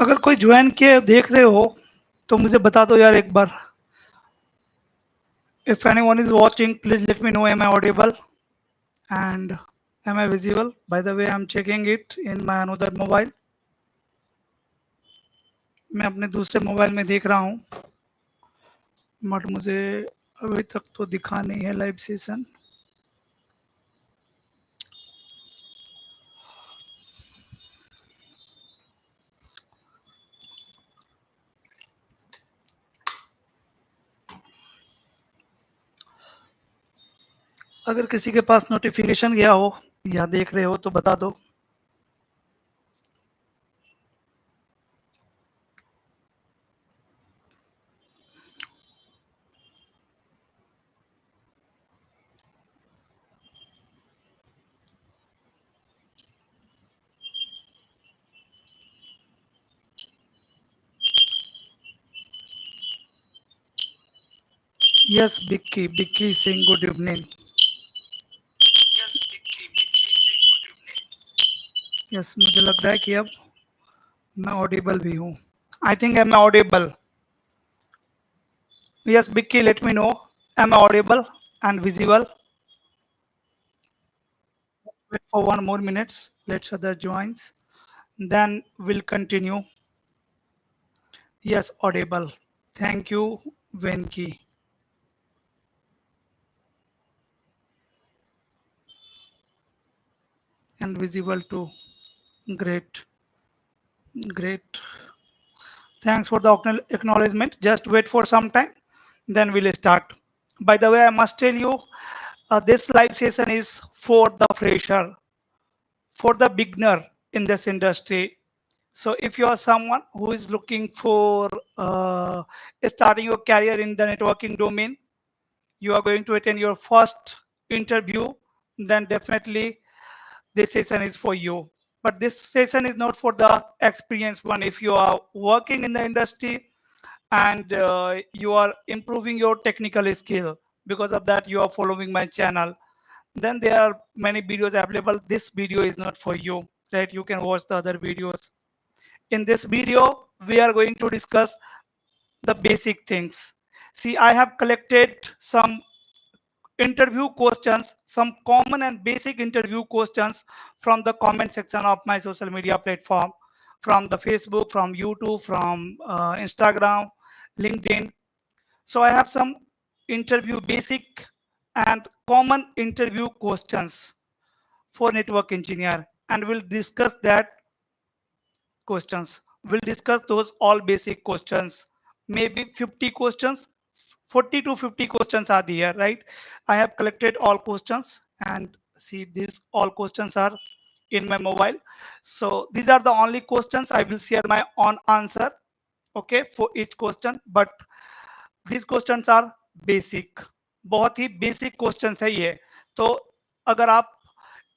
अगर कोई ज्वाइन किए देख रहे हो तो मुझे बता दो यार एक बार. If anyone is watching, please let me know. Am I audible and am I visible? By the way, I'm checking it in my another mobile. मैं अपने दूसरे मोबाइल में देख रहा हूँ, बट मुझे अभी तक तो दिखा नहीं है लाइव सेशन. अगर किसी के पास नोटिफिकेशन गया हो या देख रहे हो तो बता दो. Yes Bikki Singh good evening. Yes मुझे लग रहा है कि अब मैं ऑडिबल भी हूँ. I think am I audible. Yes, Vicky, let me know. Am I audible and visible? Wait for 1 more minutes. Let's other joins. Then we'll continue. Yes, audible. Thank you, Venki. And visible too. Great. Great. Thanks for the acknowledgement. Just wait for some time. Then we'll start. By the way, I must tell you, this live session is for the fresher, for the beginner in this industry. So if you are someone who is looking for starting your career in the networking domain, you are going to attend your first interview, then definitely this session is for you. But this session is not for the experienced one. If you are working in the industry and you are improving your technical skill, because of that you are following my channel, then there are many videos available. This video is not for you, right? You can watch the other videos. In this video, we are going to discuss the basic things. See, I have collected some interview questions, some common and basic interview questions from the comment section of my social media platform, from the Facebook, from YouTube, from Instagram, LinkedIn. So I have some interview basic and common interview questions for network engineer, and we'll discuss that questions. We'll discuss those all basic questions. Maybe 50 questions, 40 to 50 questions are there, right? I have collected all questions, and see, these all questions are in my mobile. So these are the only questions. I will share my own answer, okay, for each question. But these questions are basic. बहुत ही basic questions है ये. तो अगर आप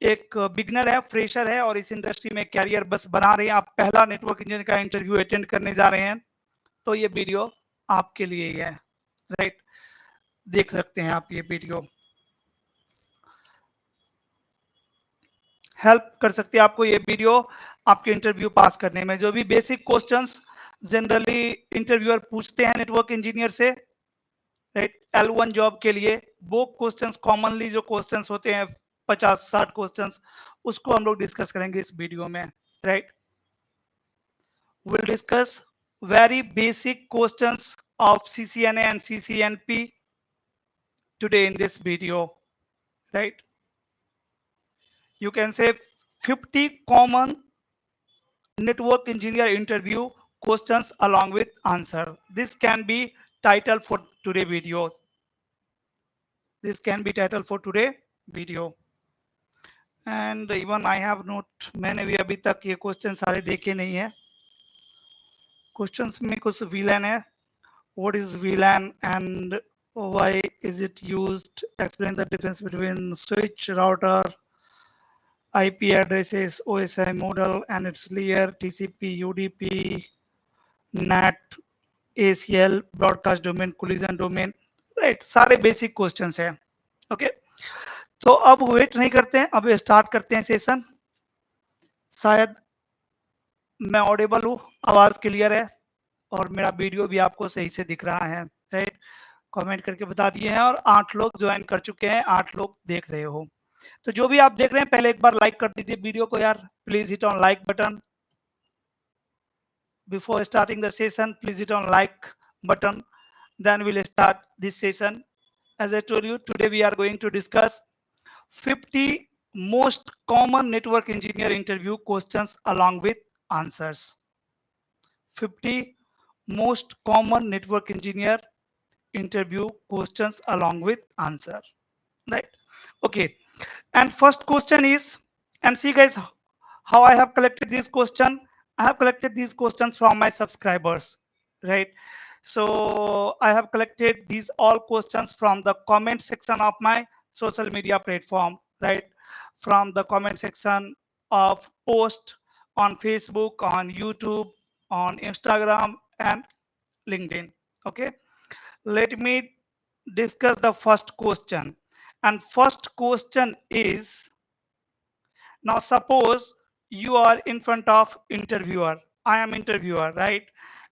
एक beginner है, fresher है और इस इंडस्ट्री में कैरियर बस बना रहे हैं, आप पहला नेटवर्क इंजीनियर का इंटरव्यू अटेंड करने जा रहे हैं, तो ये वीडियो आपके लिए ही है, राइट? देख सकते हैं आप ये वीडियो. हेल्प कर सकती है आपको ये वीडियो आपके इंटरव्यू पास करने में. जो भी बेसिक क्वेश्चंस जनरली इंटरव्यूअर पूछते हैं नेटवर्क इंजीनियर से, राइट, L1 जॉब के लिए, वो क्वेश्चंस कॉमनली जो क्वेश्चंस होते हैं 50-60 क्वेश्चंस, उसको हम लोग डिस्कस करेंगे इस वीडियो में, right? We'll discuss very basic questions of CCNA and CCNP today in this video, right? You can say 50 common network engineer interview questions along with answer. This can be title for today videos. This can be title for today video. And even I have not, मैंने भी अभी तक ये question सारे देखे नहीं है. Questions में कुछ VLAN है. What is VLAN and why is it used? Explain the difference between switch, router, IP addresses, OSI model and its layer, TCP, UDP, NAT, ACL, broadcast domain, collision domain, right? सारे basic questions हैं, okay? तो अब wait नहीं करते हैं, अब start करते हैं सेशन. शायद मैं ऑडिबल हूँ, आवाज क्लियर है और मेरा वीडियो भी आपको सही से दिख रहा है, राइट? कमेंट करके बता दिए हैं और 8 लोग ज्वाइन कर चुके हैं, 8 लोग देख रहे हो। तो जो भी आप देख रहे हैं पहले एक बार लाइक कर दीजिए वीडियो को यार, please hit on like button. Before starting the session, please hit on like button. Then we'll start this session. As I told you, today we are going to discuss 50 most common network engineer interview questions along with answers. 50 most common network engineer interview questions along with answer. Right? Okay. And first question is, and see guys, how I have collected this question. I have collected these questions from my subscribers, right? So I have collected these all questions from the comment section of my social media platform, right? From the comment section of post on Facebook, on YouTube, on Instagram, and LinkedIn. Okay, let me discuss the first question. And first question is, now suppose you are in front of interviewer. I am interviewer, right?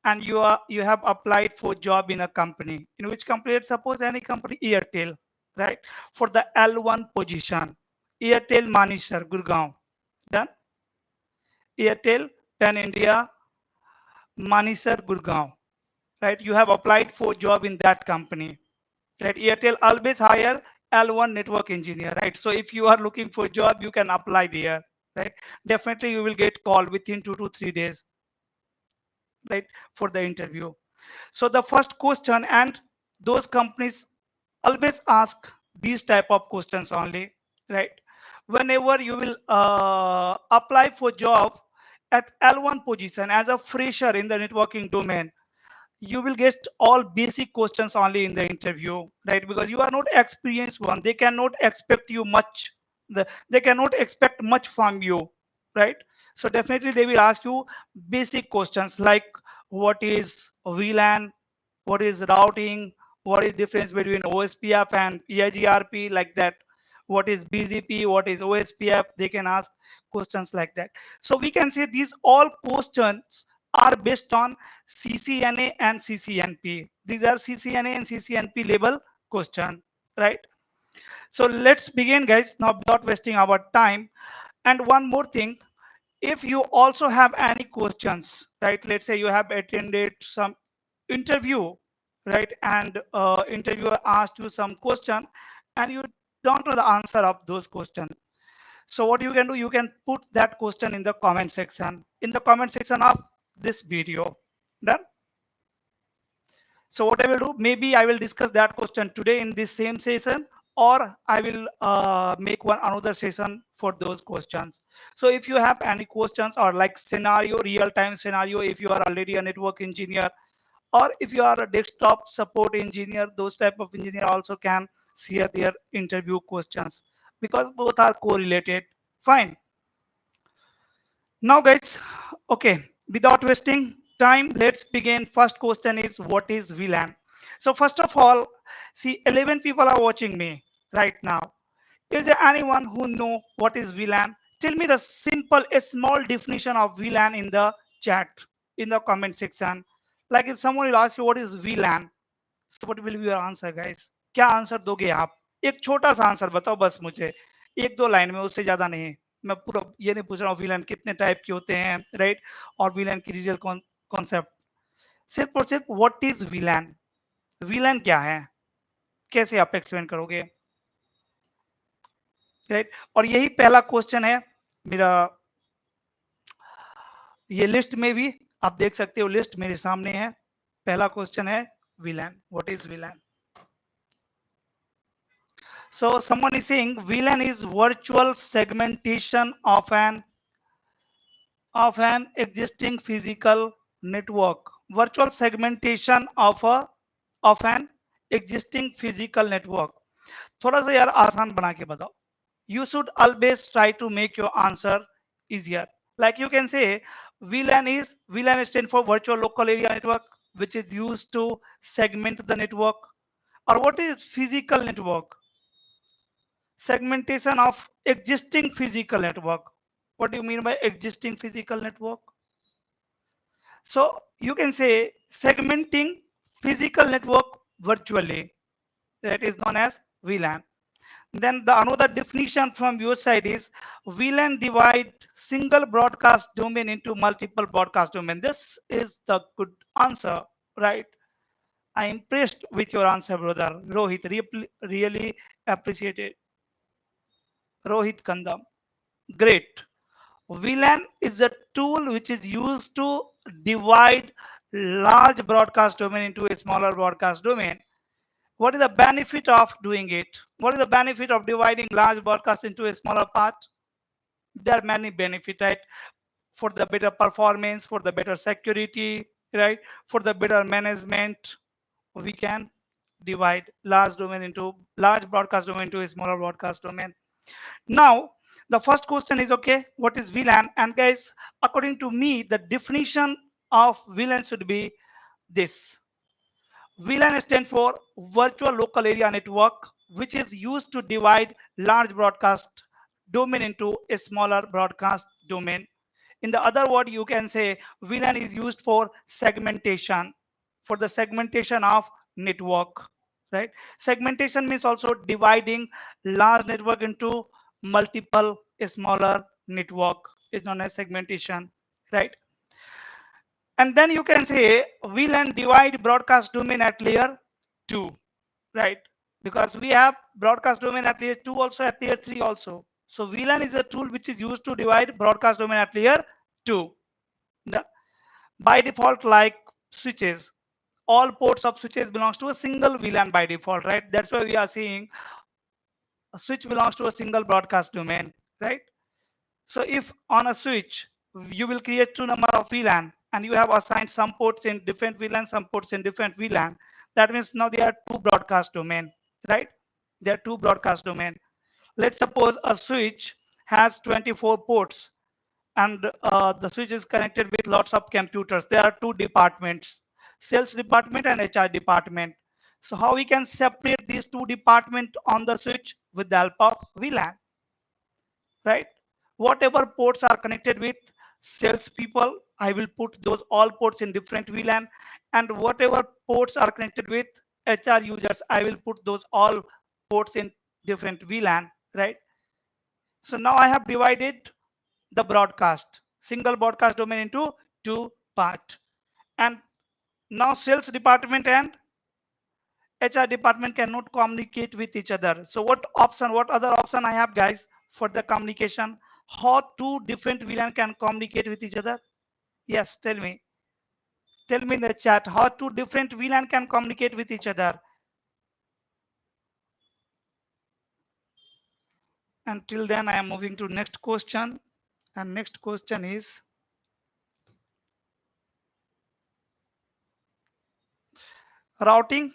And you have applied for job in a company. In which company? Let's suppose any company, Airtel, right? For the L1 position. Airtel Manisar, Gurgaon. Done. Airtel Pan India Manisar, Gurgaon. Right? You have applied for job in that company. Right? Airtel always hire L1 network engineer, right? So if you are looking for job, you can apply there, right? Definitely you will get call within 2 to 3 days, right? For the interview. So the first question, and those companies always ask these type of questions only, right? Whenever you will apply for job at L1 position as a fresher in the networking domain, you will get all basic questions only in the interview, right? Because you are not experienced one, they cannot expect you much, they cannot expect much from you, right? So definitely they will ask you basic questions like what is VLAN, what is routing, what is difference between OSPF and EIGRP, like that. What is BGP, what is OSPF, they can ask questions like that. So we can say these all questions are based on CCNA and CCNP. These are CCNA and CCNP level question, right? So let's begin, guys, now without wasting our time. And one more thing, if you also have any questions, right? Let's say you have attended some interview, right? And interviewer asked you some question and you don't know the answer of those questions. So what you can do, you can put that question in the comment section, of this video. Done. So what I will do, maybe I will discuss that question today in this same session, or I will make one another session for those questions. So if you have any questions or like scenario, real-time scenario, if you are already a network engineer, or if you are a desktop support engineer, those type of engineer also can share their interview questions because both are correlated. Fine. Now, guys, okay, without wasting time, let's begin. First question is, what is VLAN? So first of all, see, 11 people are watching me right now. Is there anyone who know what is VLAN? Tell me the simple, a small definition of VLAN in the chat, in the comment section. Like if someone will ask you what is VLAN, so what will be your answer, guys? क्या answer दोगे आप? एक छोटा सा answer बताओ बस मुझे, एक दो लाइन में, उससे ज्यादा नहीं। मैं पूरा ये नहीं पूछ रहा हूँ वीलन कितने टाइप के होते हैं, राइट? और वीलन की डिटेल कॉन्सेप्ट, सिर्फ और सिर्फ व्हाट इज वीलन, वीलन क्या है, कैसे आप एक्सप्लेन करोगे, राइट? और यही पहला क्वेश्चन है मेरा, ये लिस्ट में भी आप देख सकते हो, लिस्ट मेरे सामने है। पहला क्वेश्चन है VLAN, what is VLAN? So someone is saying VLAN is virtual segmentation of an existing physical network. Virtual segmentation of an existing physical network. थोड़ा सा यार आसान बना के बताओ. You should always try to make your answer easier. Like you can say VLAN stands for virtual local area network, which is used to segment the network. Or what is physical network? Segmentation of existing physical network. What do you mean by existing physical network? So you can say segmenting physical network virtually. That is known as VLAN. Then the another definition from your side is VLAN divide single broadcast domain into multiple broadcast domain. This is the good answer, right? I am impressed with your answer, brother. Rohit, really appreciate it. Rohit Kandam. Great. VLAN is a tool which is used to divide large broadcast domain into a smaller broadcast domain. What is the benefit of doing it? What is the benefit of dividing large broadcast into a smaller part? There are many benefits, right? For the better performance, for the better security, right? For the better management, we can divide large broadcast domain into a smaller broadcast domain. Now, the first question is okay, what is VLAN? And guys, according to me, the definition of VLAN should be this. VLAN stands for Virtual Local Area Network, which is used to divide large broadcast domain into a smaller broadcast domain. In the other word, you can say VLAN is used for segmentation, for the segmentation of network, right? Segmentation means also dividing large network into multiple smaller network is known as segmentation, right? And then you can say VLAN divide broadcast domain at layer 2, right? Because we have broadcast domain at layer 2 also, at layer 3 also. So VLAN is a tool which is used to divide broadcast domain at layer 2. By default, like switches, all ports of switches belongs to a single VLAN by default, right? That's why we are seeing a switch belongs to a single broadcast domain, right? So if on a switch, you will create two number of VLAN and you have assigned some ports in different VLAN, some ports in different VLAN. That means now there are two broadcast domain, right? There are two broadcast domain. Let's suppose a switch has 24 ports and the switch is connected with lots of computers. There are two departments, sales department and HR department. So how we can separate these two departments on the switch? With the help of VLAN, right? Whatever ports are connected with sales people, I will put those all ports in different VLAN, and whatever ports are connected with HR users, I will put those all ports in different VLAN, right? So now I have divided the broadcast, single broadcast domain into two part. And now sales department and HR department cannot communicate with each other. So what other option I have, guys, for the communication? How two different VLAN can communicate with each other? Yes, tell me. Tell me in the chat how two different VLAN can communicate with each other. Until then, I am moving to next question. And next question is routing.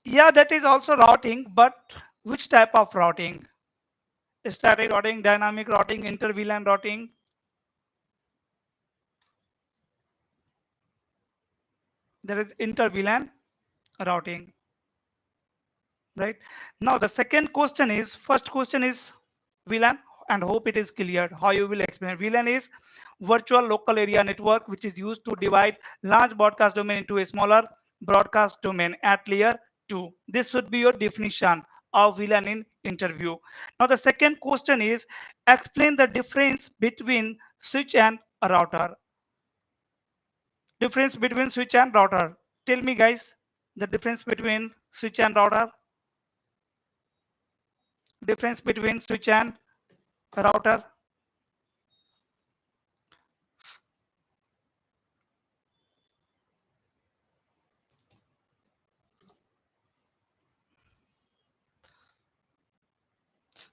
Yeah, that is also routing, but which type of routing? Static routing, dynamic routing, inter-VLAN routing. There is inter-VLAN routing, right? Now the second question is, first question is VLAN, and hope it is clear how you will explain. VLAN is virtual local area network, which is used to divide large broadcast domain into a smaller broadcast domain at layer 2. This should be your definition of VLAN in interview. Now the second question is, explain the difference between switch and a router. Difference between switch and router. Tell me, guys, the difference between switch and router. Difference between switch and router.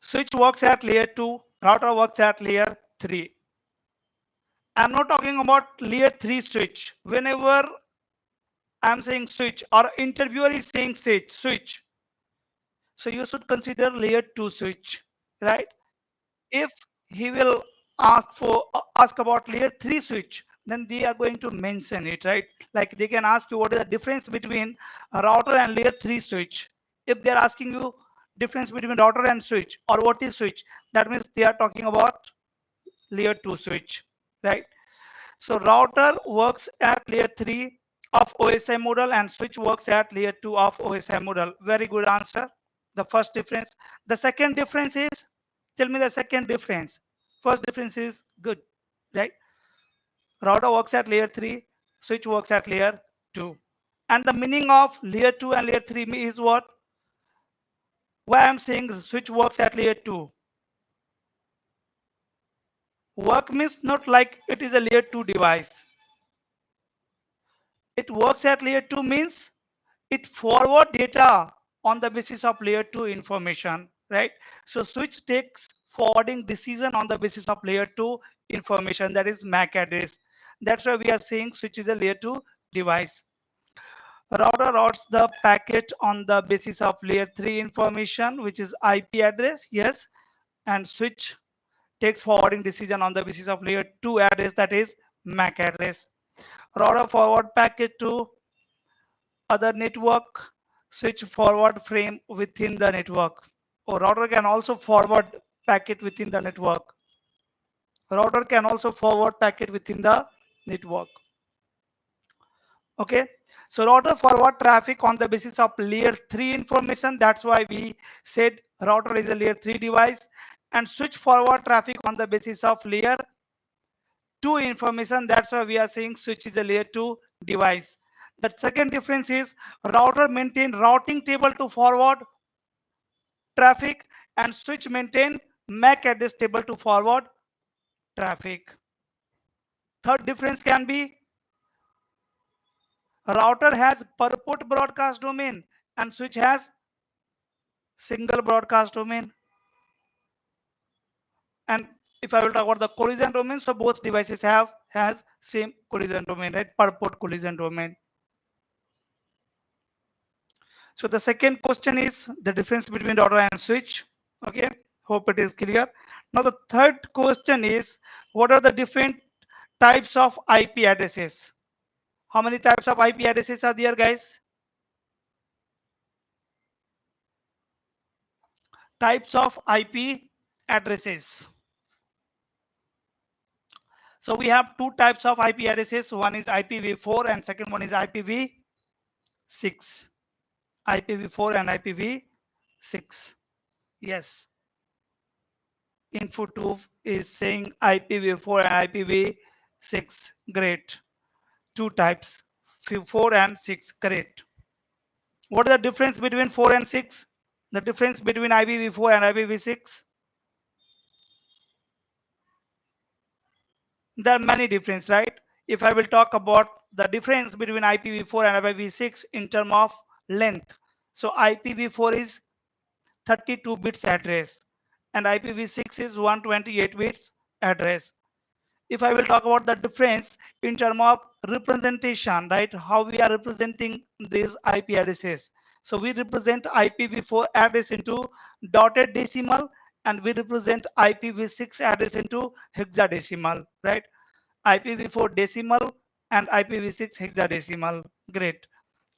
Switch works at layer 2, router works at layer 3. I'm not talking about layer 3 switch. Whenever I'm saying switch or interviewer is saying switch, so you should consider layer 2 switch, right? If he will ask about layer 3 switch, then they are going to mention it, right? Like they can ask you what is the difference between a router and layer 3 switch. If they're asking you difference between router and switch or what is switch, that means they are talking about layer 2 switch, right? So router works at layer 3 of OSI model and switch works at layer 2 of OSI model. Very good answer. The first difference. The second difference is, tell me the second difference. First difference is good, right? Router works at layer 3, switch works at layer 2. And the meaning of layer 2 and layer 3 is what? Why I'm saying switch works at layer 2. Work means not like it is a layer 2 device. It works at layer 2 means it forward data on the basis of layer 2 information, right? So switch takes forwarding decision on the basis of layer 2 information, that is MAC address. That's why we are saying switch is a layer 2 device. Router routes the packet on the basis of layer 3 information, which is IP address, yes, and switch takes forwarding decision on the basis of layer 2 address, that is MAC address. Router forward packet to other network, switch forward frame within the network. Or router can also forward packet within the network. Router can also forward packet within the network. Okay, so router forward traffic on the basis of layer 3 information. That's why we said router is a layer 3 device, and switch forward traffic on the basis of layer 2 information. That's why we are saying switch is a layer 2 device. The second difference is router maintain routing table to forward traffic and switch maintain MAC address table to forward traffic. Third difference can be router has per port broadcast domain and switch has single broadcast domain. And if I will talk about the collision domain, so both devices has same collision domain, right? Per port collision domain. So the second question is the difference between router and switch. Okay, hope it is clear. Now the third question is, what are the different types of IP addresses? How many types of IP addresses are there, guys? Types of IP addresses. So we have two types of IP addresses. One is IPv4 and second one is IPv6. IPv4 and IPv6. Yes. Info2 is saying IPv4 and IPv6. Great. Two types, 4 and 6. Great. What is the difference between 4 and 6? The difference between IPv4 and IPv6? There are many differences, right? If I will talk about the difference between IPv4 and IPv6 in terms of length. So IPv4 is 32 bits address and IPv6 is 128 bits address. If I will talk about the difference in terms of representation, right? How we are representing these IP addresses. So we represent IPv4 address into dotted decimal and we represent IPv6 address into hexadecimal, right? IPv4 decimal and IPv6 hexadecimal. Great.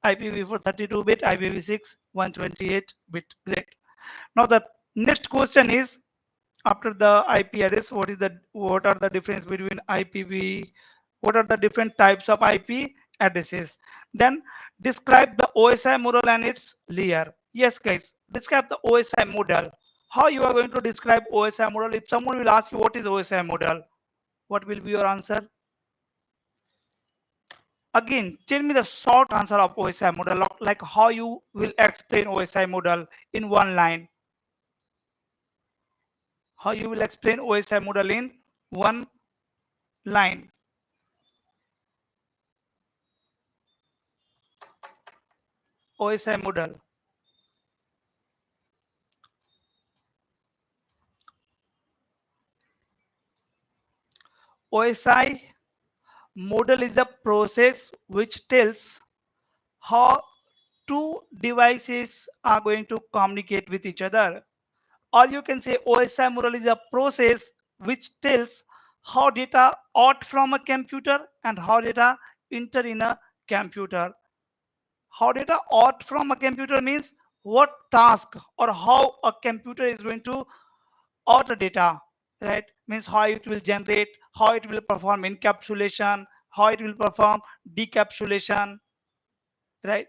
IPv4 32-bit, IPv6 128-bit. Great. Now the next question is, after the IP address, what are the difference between IPv, what are the different types of IP addresses? Then describe the OSI model and its layer. Yes, guys, describe the OSI model. How you are going to describe OSI model? If someone will ask you what is OSI model, what will be your answer? Again, tell me the short answer of OSI model, like how you will explain OSI model in one line. How you will explain OSI model in one line. OSI model. OSI model is a process which tells how two devices are going to communicate with each other. Or you can say OSI model is a process which tells how data out from a computer and how data enter in a computer. How data out from a computer means what task or how a computer is going to out data, right? Means how it will generate, how it will perform encapsulation, how it will perform decapsulation, right?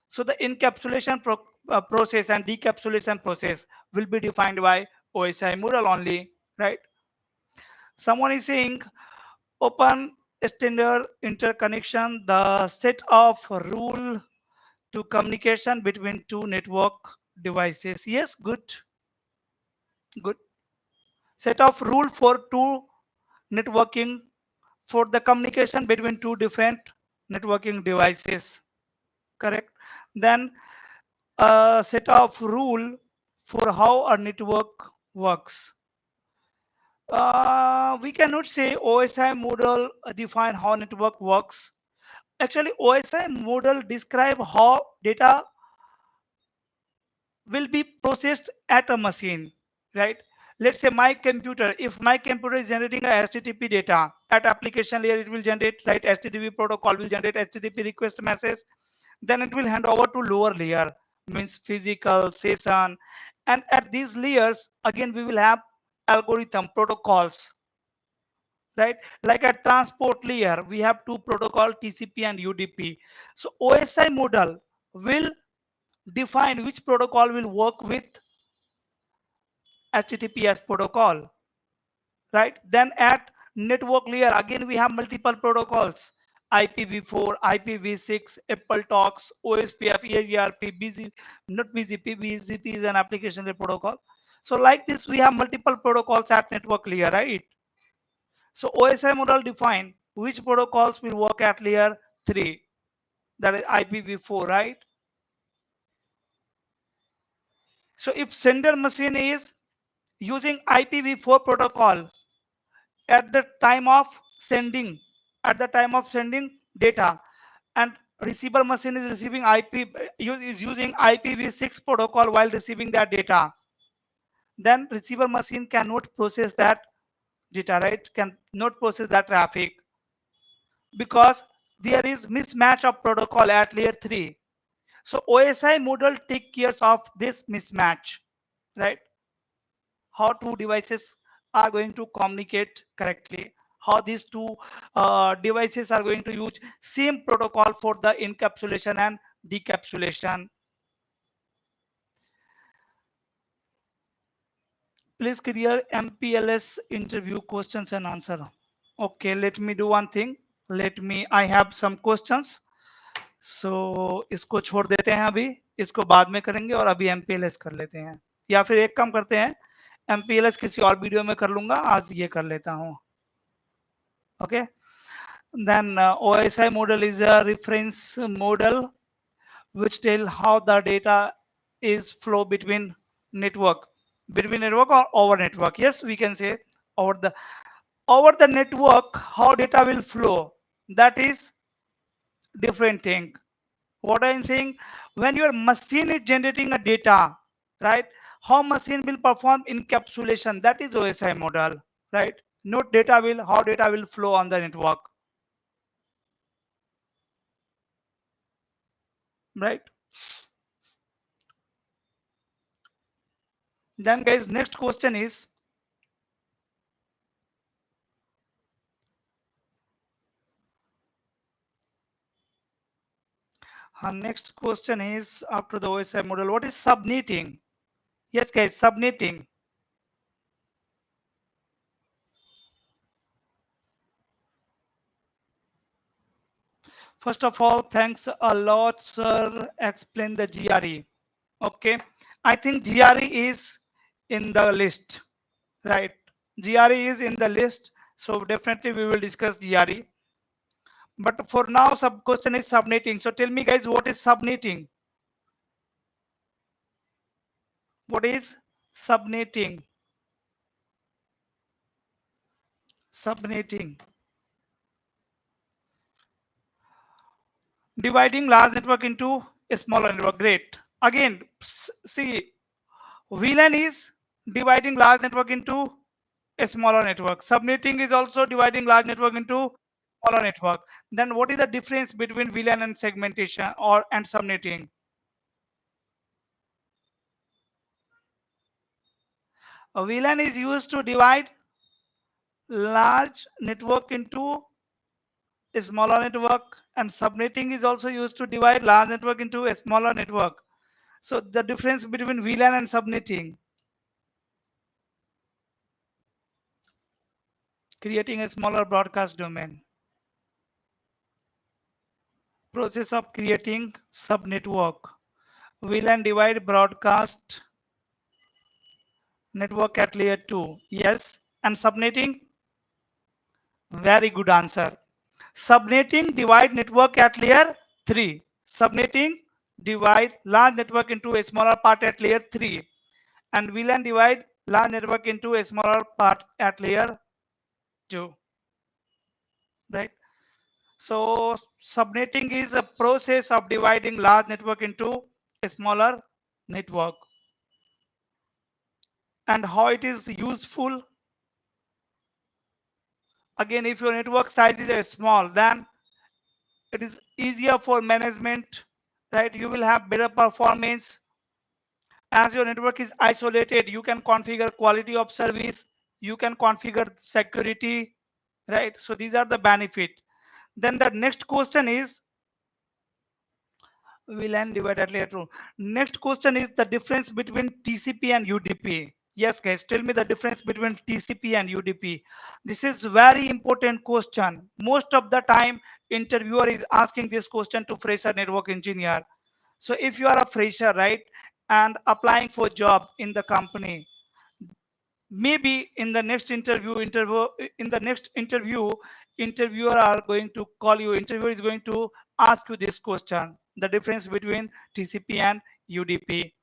So the encapsulation process and decapsulation process will be defined by OSI model only, right? Someone is saying open standard interconnection, the set of rule to communication between two network devices. Yes, good, good. Set of rule for two networking, for the communication between two different networking devices, correct? Then a set of rule for how a network works. We cannot say OSI model define how network works. Actually, OSI model describe how data will be processed at a machine, right? Let's say my computer, if my computer is generating a HTTP data at application layer, it will generate, right? HTTP protocol will generate HTTP request message, then it will hand over to lower layer, means physical session, and at these layers again we will have algorithm protocols, right? Like a transport layer, we have two protocol, TCP and UDP. So OSI model will define which protocol will work with HTTPS protocol, right? Then at network layer, again we have multiple protocols: IPv4, IPv6, Apple Talks, OSPF, HSRP, not BGP. BGP is an application layer protocol. So like this, we have multiple protocols at network layer, right? So OSI model define which protocols will work at layer 3, that is IPv4, right? So if sender machine is using IPv4 protocol at the time of sending, data, and receiver machine is receiving is using IPv6 protocol while receiving that data, then receiver machine cannot process that data, right? Can not process that traffic because there is mismatch of protocol at layer 3. So OSI model take care of this mismatch, right? How two devices are going to communicate correctly, how these two devices are going to use same protocol for the encapsulation and decapsulation. Please clear MPLS interview questions and answer. Okay, let me do one thing. I have some questions. So इसको छोड़ देते हैं, अभी इसको बाद में करेंगे और अभी MPLS कर लेते हैं, या फिर एक काम करते हैं, MPLS किसी और वीडियो में कर लूंगा, आज ये कर लेता हूँ. Okay. Then OSI model is a reference model which tell how the data is flow network between network or over network. Yes, we can say over the network how data will flow. That is different thing. What I am saying, when your machine is generating a data, right? How machine will perform encapsulation, that is OSI model, right? Not how data will flow on the network, right? Then guys, next question is, after the OSI model, what is subnetting? Yes guys, subnetting. First of all, thanks a lot, sir. Explain the GRE. Okay, I think GRE is in the list, right? GRE is in the list, so definitely we will discuss GRE. But for now, sub question is subnetting. So tell me, guys, what is subnetting? What is subnetting? Subnetting. Dividing large network into a smaller network. Great. Again, see, VLAN is dividing large network into a smaller network. Subnetting is also dividing large network into smaller network. Then what is the difference between VLAN and segmentation and subnetting? A VLAN is used to divide large network into a smaller network, and subnetting is also used to divide large network into a smaller network. So the difference between VLAN and subnetting: creating a smaller broadcast domain, process of creating subnetwork, VLAN divide broadcast network at layer 2, yes, and subnetting, very good answer. Subnetting divide network at layer 3. Subnetting divide large network into a smaller part at layer 3. And VLAN divide large network into a smaller part at layer 2. Right? So subnetting is a process of dividing large network into a smaller network. And how it is useful? Again, if your network size is small, then it is easier for management, right? You will have better performance. As your network is isolated, you can configure quality of service, you can configure security, right? So these are the benefit. Then the next question is, we'll end divided later. Next question is the difference between TCP and UDP. Yes, guys, tell me the difference between TCP and UDP. This is very important question. Most of the time, interviewer is asking this question to fresher network engineer. So if you are a fresher, right, and applying for job in the company, maybe in the next interview, interviewer are going to call you. Interviewer is going to ask you this question: the difference between TCP and UDP,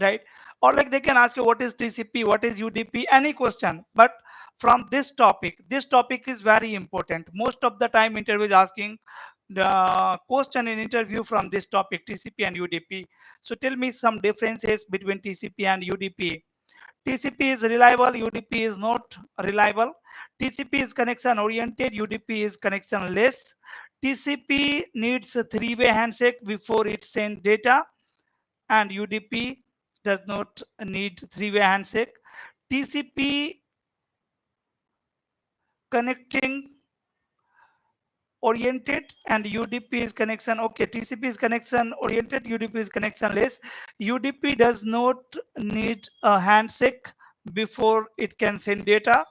right? Or like they can ask you what is TCP, what is UDP, any question. But from this topic is very important. Most of the time interview is asking the question in interview from this topic, TCP and UDP. So tell me some differences between TCP and UDP. TCP is reliable, UDP is not reliable. TCP is connection oriented, UDP is connection less. TCP needs a three-way handshake before it sends data, and UDP does not need three-way handshake. TCP connecting oriented and UDP is connection. Okay, TCP is connection oriented, UDP is connection less. UDP does not need a handshake before it can send data,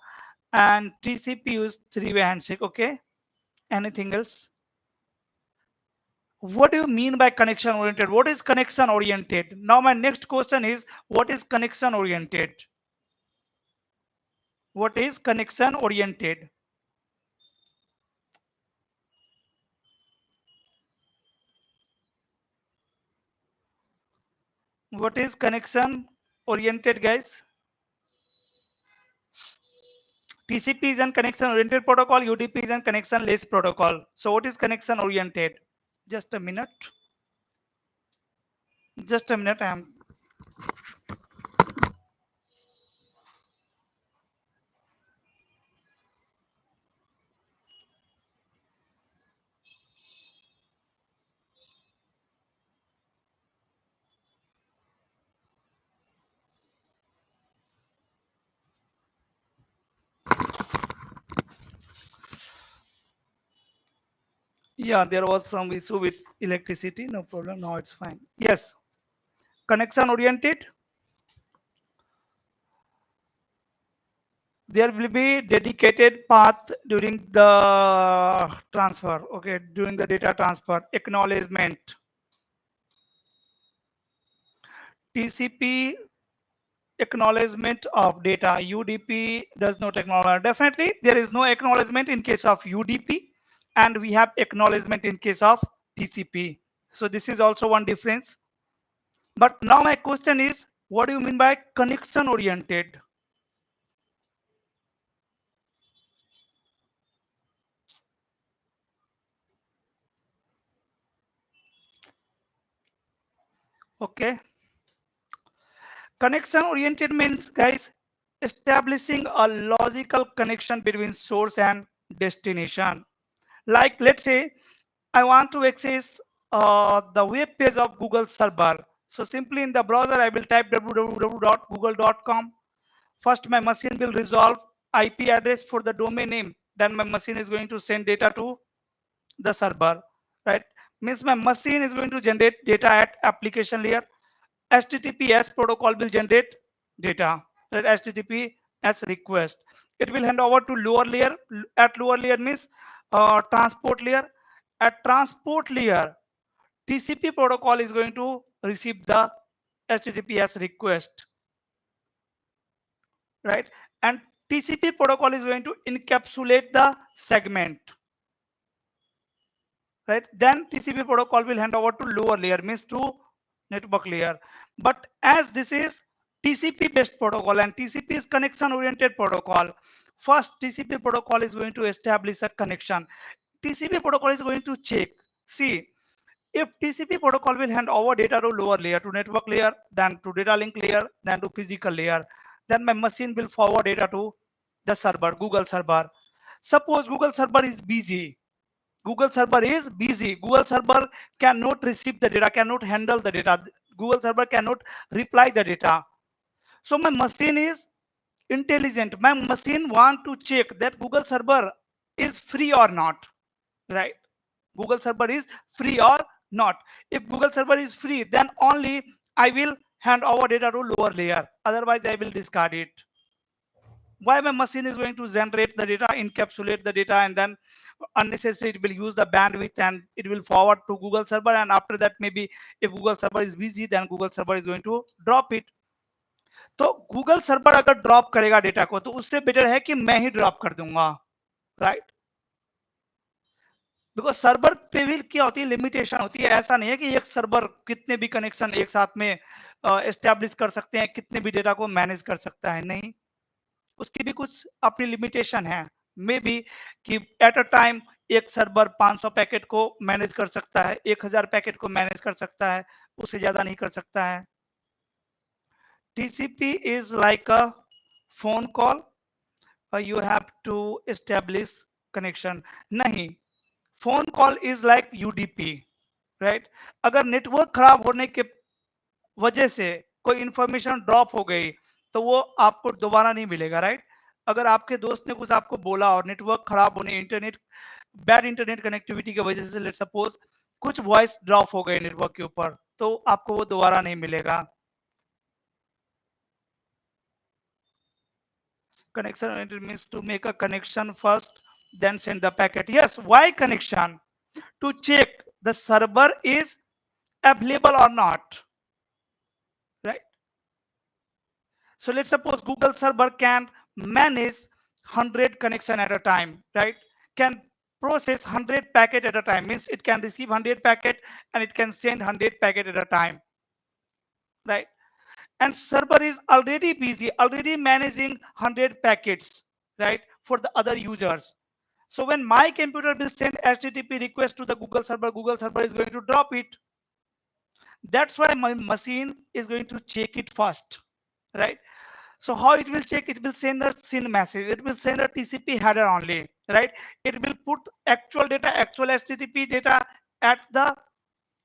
and TCP use three-way handshake. Okay, anything else? What do you mean by connection oriented? What is connection oriented? Now my next question is, what is connection oriented? What is connection oriented? What is connection oriented, guys? TCP is an connection oriented protocol, UDP is an connection less protocol. So what is connection oriented? Just a minute. Just a minute. Yeah, there was some issue with electricity. No problem. Now it's fine. Yes. Connection oriented. There will be dedicated path during the transfer. Okay, during the data transfer. Acknowledgement. TCP acknowledgement of data. UDP does not acknowledge. Definitely, there is no acknowledgement in case of UDP, and we have acknowledgement in case of TCP. So this is also one difference. But now my question is, what do you mean by connection oriented? Okay. Connection oriented means, guys, establishing a logical connection between source and destination. Like, let's say I want to access the web page of Google server. So simply in the browser, I will type www.google.com. First, my machine will resolve IP address for the domain name, then my machine is going to send data to the server, right? Means my machine is going to generate data at application layer. HTTPS protocol will generate data, right? HTTP as request. It will hand over to lower layer. At lower layer means transport layer. At transport layer, TCP protocol is going to receive the HTTPS request, right? And TCP protocol is going to encapsulate the segment, right? Then TCP protocol will hand over to lower layer, means to network layer. But as this is TCP based protocol and TCP is connection oriented protocol, first TCP protocol is going to establish a connection. TCP protocol is going to check. See, if TCP protocol will hand over data to lower layer, to network layer, then to data link layer, then to physical layer, then my machine will forward data to the server, Google server. Suppose Google server is busy. Google server is busy. Google server cannot receive the data, cannot handle the data. Google server cannot reply the data. So my machine is intelligent. My machine want to check that Google server is free or not, right? Google server is free or not. If Google server is free, then only I will hand over data to lower layer. Otherwise, I will discard it. Why my machine is going to generate the data, encapsulate the data, and then unnecessary it will use the bandwidth and it will forward to Google server. And after that, maybe if Google server is busy, then Google server is going to drop it. तो Google server अगर drop करेगा data को तो उससे better है कि मैं ही drop कर दूंगा, राइट? बिकॉज सर्वर पे भी क्या होती है, लिमिटेशन होती है. ऐसा नहीं है कि एक सर्वर कितने भी कनेक्शन एक साथ में एस्टेब्लिश कर सकते हैं, कितने भी डेटा को मैनेज कर सकता है. नहीं, उसकी भी कुछ अपनी लिमिटेशन है. मे बी कि एट अ टाइम एक सर्वर 500 पैकेट को मैनेज कर सकता है, 1000 पैकेट को मैनेज कर सकता है, उससे ज्यादा नहीं कर सकता है. TCP is like a phone call, you have to establish connection. नहीं, phone call is like UDP, right? अगर नेटवर्क खराब होने के वजह से कोई इंफॉर्मेशन ड्रॉप हो गई तो वो आपको दोबारा नहीं मिलेगा, राइट? अगर आपके दोस्त ने कुछ आपको बोला और नेटवर्क खराब होने, बैड इंटरनेट कनेक्टिविटी की वजह से लेट्स सपोज कुछ वॉइस ड्रॉप हो गए नेटवर्क के ऊपर, तो आपको वो दोबारा नहीं मिलेगा. Connection oriented means to make a connection first, then send the packet. Yes, why connection? To check the server is available or not, right? So let's suppose Google server can manage 100 connection at a time, right? Can process 100 packet at a time, means it can receive 100 packet and it can send 100 packet at a time, right? And server is already busy, already managing 100 packets, right, for the other users. So when my computer will send HTTP request to the Google server is going to drop it. That's why my machine is going to check it first, right? So how it will check? It will send a SYN message. It will send a TCP header only, right? It will put actual data, actual HTTP data at the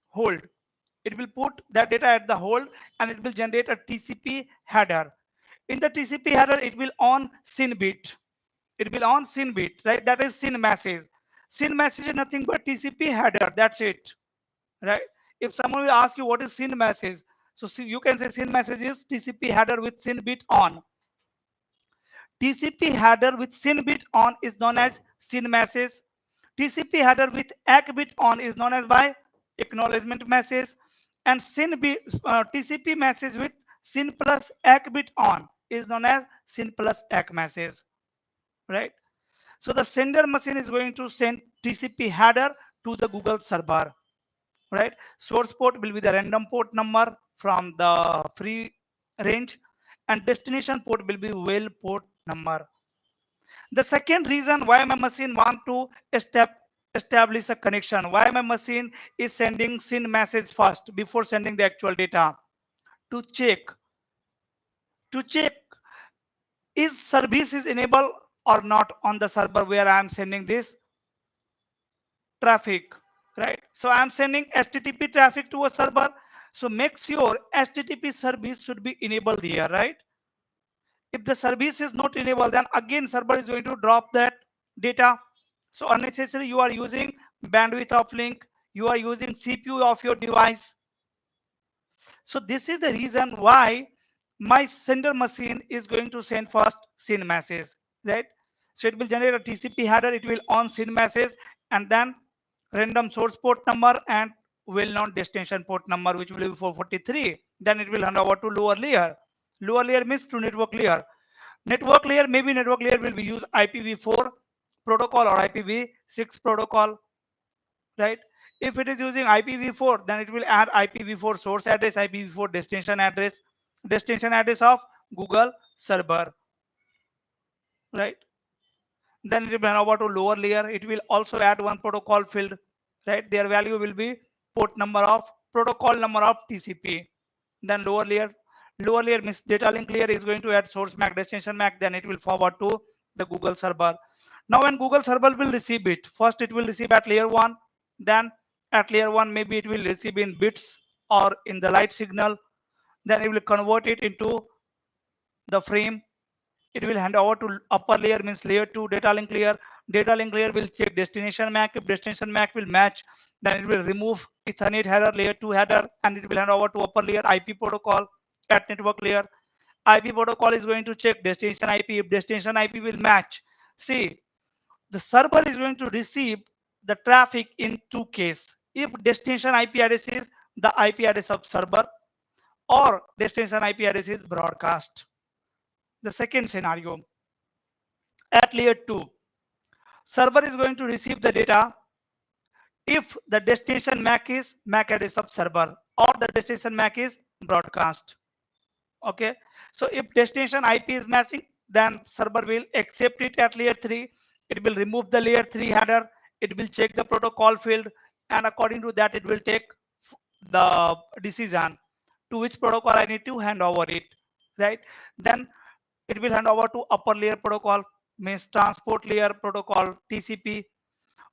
hold. It will put that data at the hold and it will generate a TCP header. In the TCP header, it will on SYN bit. It will on SYN bit, right? That is SYN message. SYN message is nothing but TCP header. That's it, right? If someone will ask you what is SYN message, so you can say SYN message is TCP header with SYN bit on. TCP header with SYN bit on is known as SYN message. TCP header with ACK bit on is known as by acknowledgement message. And TCP message with SYN plus ACK bit on is known as SYN plus ACK message, right? So the sender machine is going to send TCP header to the Google server, right? Source port will be the random port number from the free range and destination port will be well port number. The second reason why my machine want to establish a connection, why my machine is sending SYN message first before sending the actual data, to check is service is enabled or not on the server where I am sending this traffic, right? So I am sending HTTP traffic to a server, so make sure HTTP service should be enabled here, right? If the service is not enabled, then again server is going to drop that data. So unnecessary, you are using bandwidth of link, you are using CPU of your device. So this is the reason why my sender machine is going to send first SYN message, right? So it will generate a TCP header, it will on SYN message, and then random source port number and well-known destination port number, which will be 443. Then it will hand over to lower layer. Lower layer means to network layer. Network layer, maybe network layer will be use IPv4 protocol or IPv6 protocol, right? If it is using IPv4, then it will add IPv4 source address, IPv4 destination address of Google server, right? Then it will over to lower layer. It will also add one protocol field, right? Their value will be port number of protocol number of TCP. Then lower layer means data link layer is going to add source MAC, destination MAC. Then it will forward to the Google server. Now when Google server will receive it, first it will receive at layer 1, then at layer 1 maybe it will receive in bits or in the light signal, then it will convert it into the frame. It will hand over to upper layer means layer 2 data link layer. Data link layer will check destination MAC. If destination MAC will match, then it will remove Ethernet header, layer 2 header, and it will hand over to upper layer IP protocol at network layer. IP protocol is going to check destination IP. If destination IP will match, see, the server is going to receive the traffic in two cases. If destination IP address is the IP address of server, or destination IP address is broadcast. The second scenario, at layer 2, server is going to receive the data if the destination MAC is MAC address of server or the destination MAC is broadcast. Okay, so if destination IP is matching, then server will accept it at layer 3. It will remove the layer 3 header. It will check the protocol field, and according to that, it will take the decision to which protocol I need to hand over it, right? Then it will hand over to upper layer protocol, means transport layer protocol, TCP.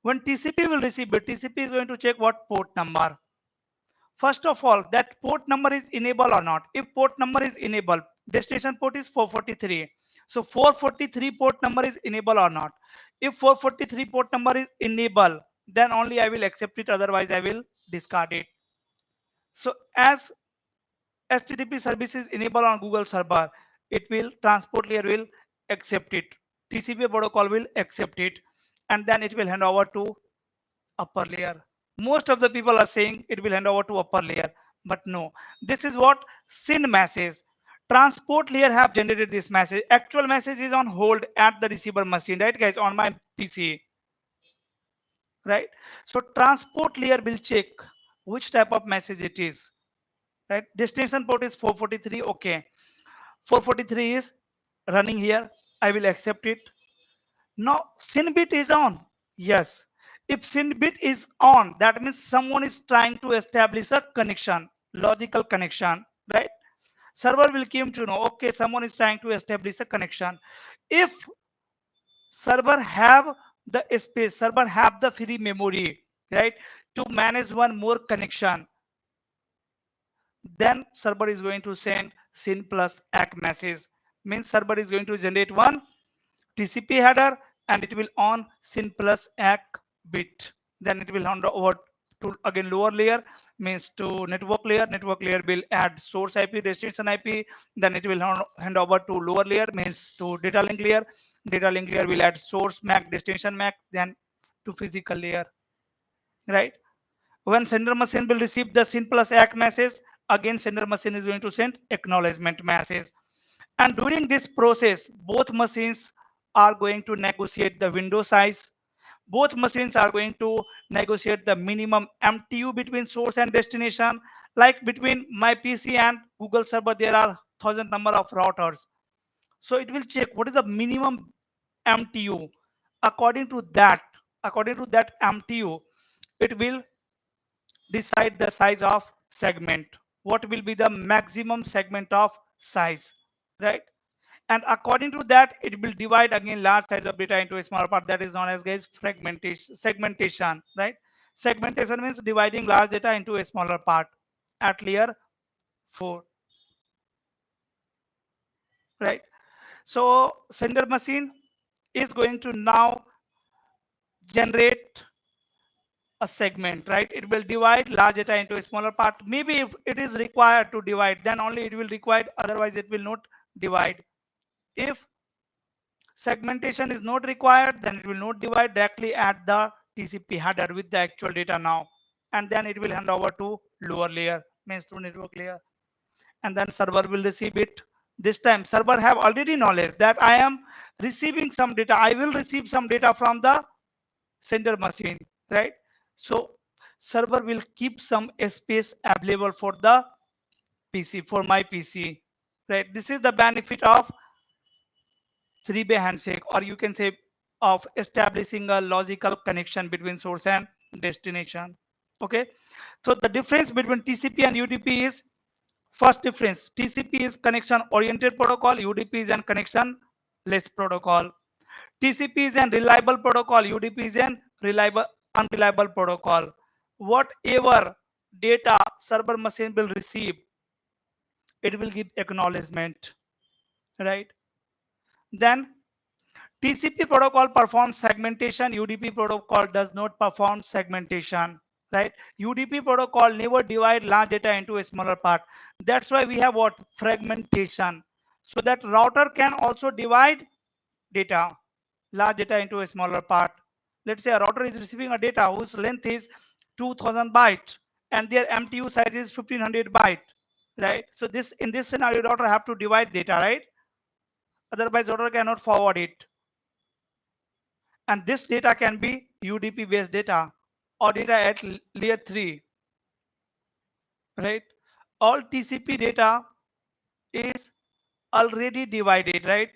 When TCP will receive it, TCP is going to check what port number. First of all, that port number is enabled or not. If port number is enabled, destination port is 443. So 443 port number is enabled or not. If 443 port number is enabled, then only I will accept it, otherwise I will discard it. So as HTTP service is enabled on Google server, it will transport layer will accept it. TCP protocol will accept it, and then it will hand over to upper layer. Most of the people are saying it will hand over to upper layer, but no. This is what SYN message. Transport layer have generated this message. Actual message is on hold at the receiver machine, right, guys? On my PC, right? So transport layer will check which type of message it is, right? Destination port is 443. Okay, 443 is running here. I will accept it. Now, SYN bit is on. Yes. If SYN bit is on, that means someone is trying to establish a connection, logical connection, right? Server will come to know, okay, someone is trying to establish a connection. If server have the space, server have the free memory, right, to manage one more connection, then server is going to send SYN plus ACK message. Means server is going to generate one TCP header and it will on SYN plus ACK bit. Then it will hand over to again lower layer, means to network layer. Network layer will add source IP, destination IP. Then it will hand over to lower layer, means to data link layer. Data link layer will add source MAC, destination MAC, then to physical layer, right? When sender machine will receive the SYN plus ACK message, again sender machine is going to send acknowledgement message. And during this process, both machines are going to negotiate the window size. Both machines are going to negotiate the minimum MTU between source and destination. Like between my PC and Google server, there are thousand number of routers. So it will check what is the minimum MTU. According to that MTU, it will decide the size of segment. What will be the maximum segment of size, right? And according to that, it will divide again large size of data into a smaller part. That is known as, guys, segmentation, right? Segmentation means dividing large data into a smaller part at layer 4, right? So sender machine is going to now generate a segment, right? It will divide large data into a smaller part. Maybe if it is required to divide, then only it will divide, otherwise it will not divide. If segmentation is not required, then it will not divide, directly at the TCP header with the actual data now, and then it will hand over to lower layer, means to network layer, and then server will receive it. This time server have already knowledge that I am receiving some data, I will receive some data from the sender machine, right? So server will keep some space available for the PC, for my PC, right? This is the benefit of three-way handshake, or you can say of establishing a logical connection between source and destination. Okay, so the difference between TCP and UDP is, first difference, TCP is connection oriented protocol, UDP is an connection less protocol. TCP is an reliable protocol, UDP is an reliable unreliable protocol. Whatever data server machine will receive, it will give acknowledgement, right? Then TCP protocol performs segmentation, UDP protocol does not perform segmentation, right? UDP protocol never divide large data into a smaller part. That's why we have what? Fragmentation. So that router can also divide data, large data, into a smaller part. Let's say a router is receiving a data whose length is 2000 bytes and their MTU size is 1500 byte, right? So this, in this scenario, router have to divide data, right? Otherwise router cannot forward it. And this data can be UDP based data or data at layer 3, right? All TCP data is already divided, right?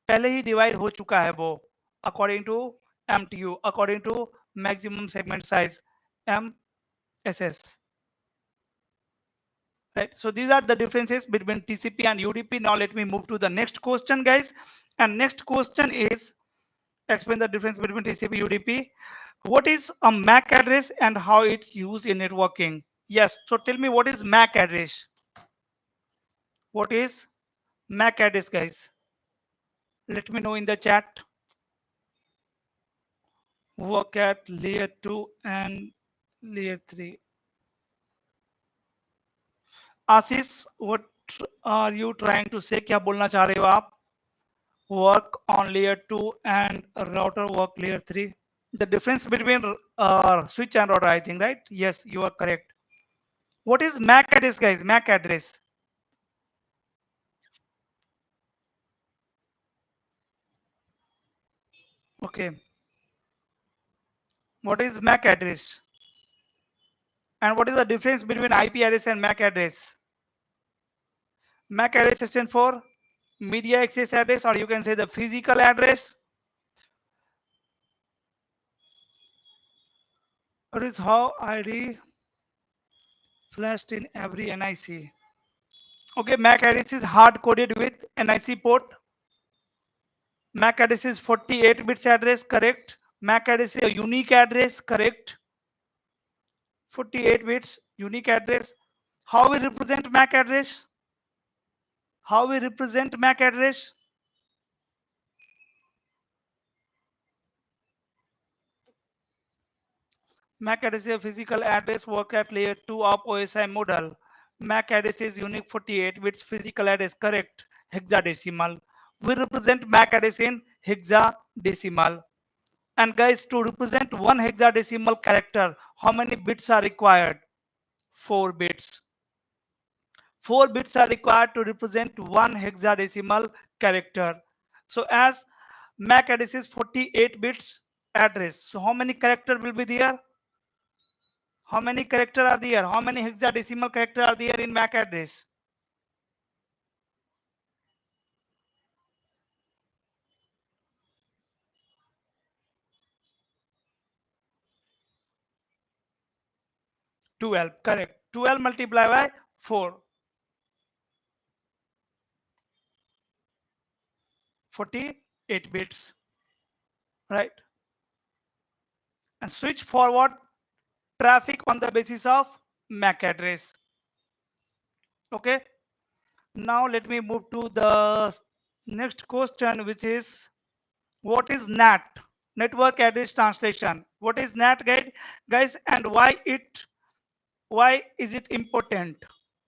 पहले ही divide हो चुका है वो, according to MTU, according to maximum segment size, MSS, right? So these are the differences between TCP and UDP. Now let me move to the next question, guys. And next question is, explain the difference between TCP UDP. What is a MAC address and how it's used in networking? Yes, so tell me, what is MAC address? What is MAC address, guys? Let me know in the chat. Work at layer 2 and layer 3. Ashish, what are you trying to say? क्या बोलना चाह रहे हो आप? Work on layer 2 and router work layer 3. The difference between switch and router, I think, right? Yes, you are correct. What is MAC address, guys? MAC address. Okay. What is MAC address? And what is the difference between IP address and MAC address? MAC address stands for media access address, or you can say the physical address. It is how ID flashed in every NIC. Okay, MAC address is hard coded with NIC port. MAC address is 48 bits address, correct. MAC address is a unique address, correct. 48 bits unique address. How we represent MAC address? How we represent MAC address? MAC address is a physical address work at layer 2 of OSI model. MAC address is unique 48 bits physical address, correct. Hexadecimal. We represent MAC address in hexadecimal. And guys, to represent one hexadecimal character, how many bits are required? 4 bits. 4 bits are required to represent one hexadecimal character. So as MAC address is 48 bits address, so how many character will be there? How many character are there? How many hexadecimal character are there in MAC address? Twelve, correct. 12 multiplied by 4. 48 bits, right? And switch forward traffic on the basis of MAC address. Okay. Now let me move to the Next question, which is what is NAT? Network address translation. What is NAT, guys, and why is it important?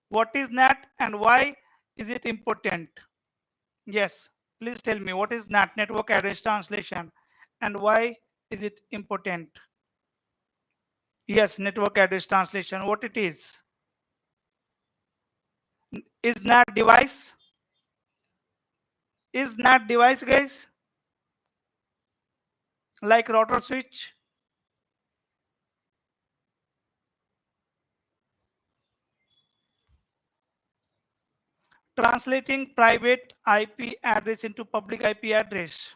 What is NAT and why is it important? Yes, please tell me what is NAT, network address translation, and why is it important? Yes, network address translation. What it is? Is NAT device? Is NAT device, guys? Like router switch? Translating private IP address into public IP address,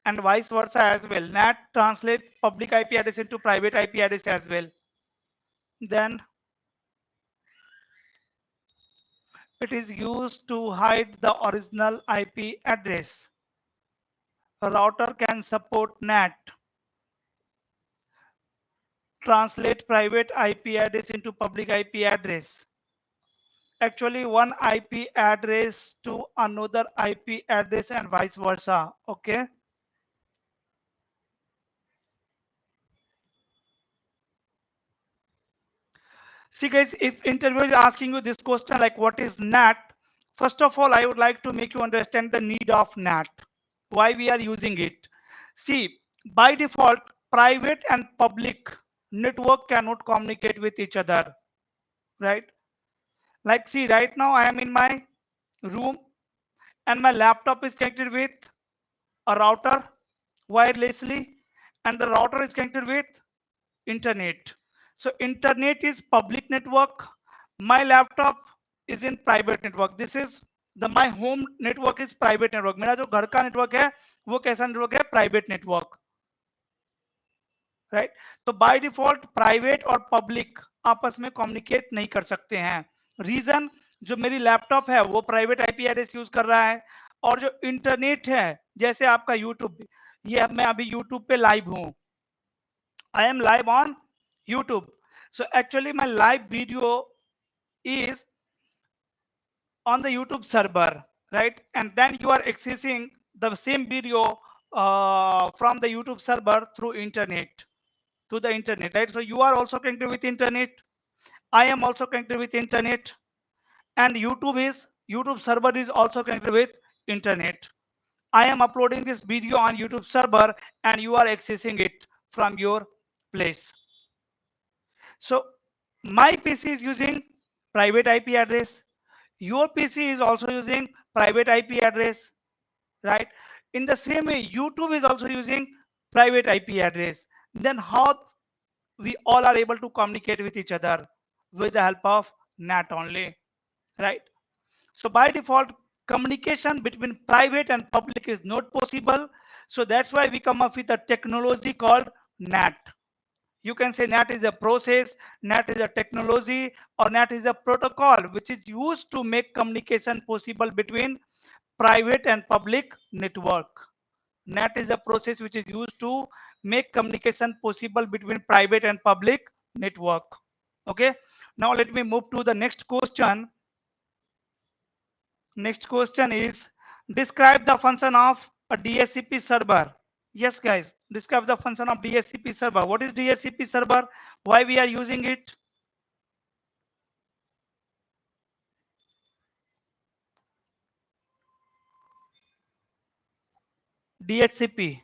and vice versa as well. NAT translate public IP address into private IP address as well. Then it is used to hide the original IP address. A router can support NAT, translate private IP address into public IP address. Actually, one IP address to another IP address and vice versa. Okay. See guys, if interview is asking you this question like what is NAT, first of all, I would like to make you understand the need of NAT, why we are using it. See, by default, private and public network cannot communicate with each other, right? Like see, right now I am in my room and my laptop is connected with a router wirelessly and the router is connected with internet. So internet is public network. My laptop is in private network. This is the my home network is private network. मेरा जो घर का network है वो कैसा network है? Private network, right? तो by default private और public आपस में communicate नहीं कर सकते हैं. Reason जो मेरी लैपटॉप है वो प्राइवेट आईपी एड्रेस यूज कर रहा है और जो इंटरनेट है जैसे आपका यूट्यूब, ये अब मैं अभी यूट्यूब पे लाइव हूँ. I am live on YouTube. So actually my live video is on the YouTube server, right? And then you are accessing the same video from the YouTube server through internet, to the internet, right? So you are also connected with internet. I am also connected with internet, and YouTube server is also connected with internet. I am uploading this video on YouTube server, and you are accessing it from your place. So my PC is using private IP address. Your PC is also using private IP address, right? In the same way, YouTube is also using private IP address. Then how we all are able to communicate with each other? With the help of NAT only, right? So by default, communication between private and public is not possible. So that's why we come up with a technology called NAT. You can say NAT is a process, NAT is a technology, or NAT is a protocol which is used to make communication possible between private and public network. NAT is a process which is used to make communication possible between private and public network. Okay. Now let me move to the next question. Next question is describe the function of a DHCP server. Yes, guys, describe the function of DHCP server. What is DHCP server? Why we are using it? DHCP.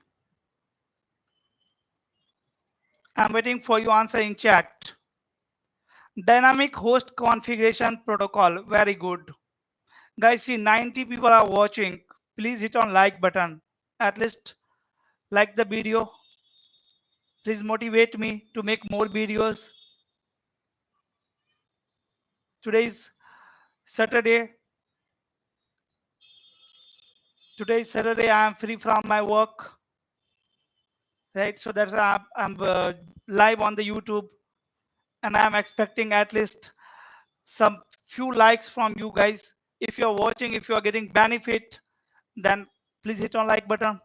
I'm waiting for you answer in chat. Dynamic host configuration protocol. Very good. Guys, see 90 people are watching. Please hit on like button. At least like the video. Please motivate me to make more videos. Today is Saturday. Today is Saturday. I am free from my work. Right. So that's why I'm live on the YouTube. And I'm expecting at least some few likes from you guys. If you're watching, if you're getting benefit, then please hit on like button.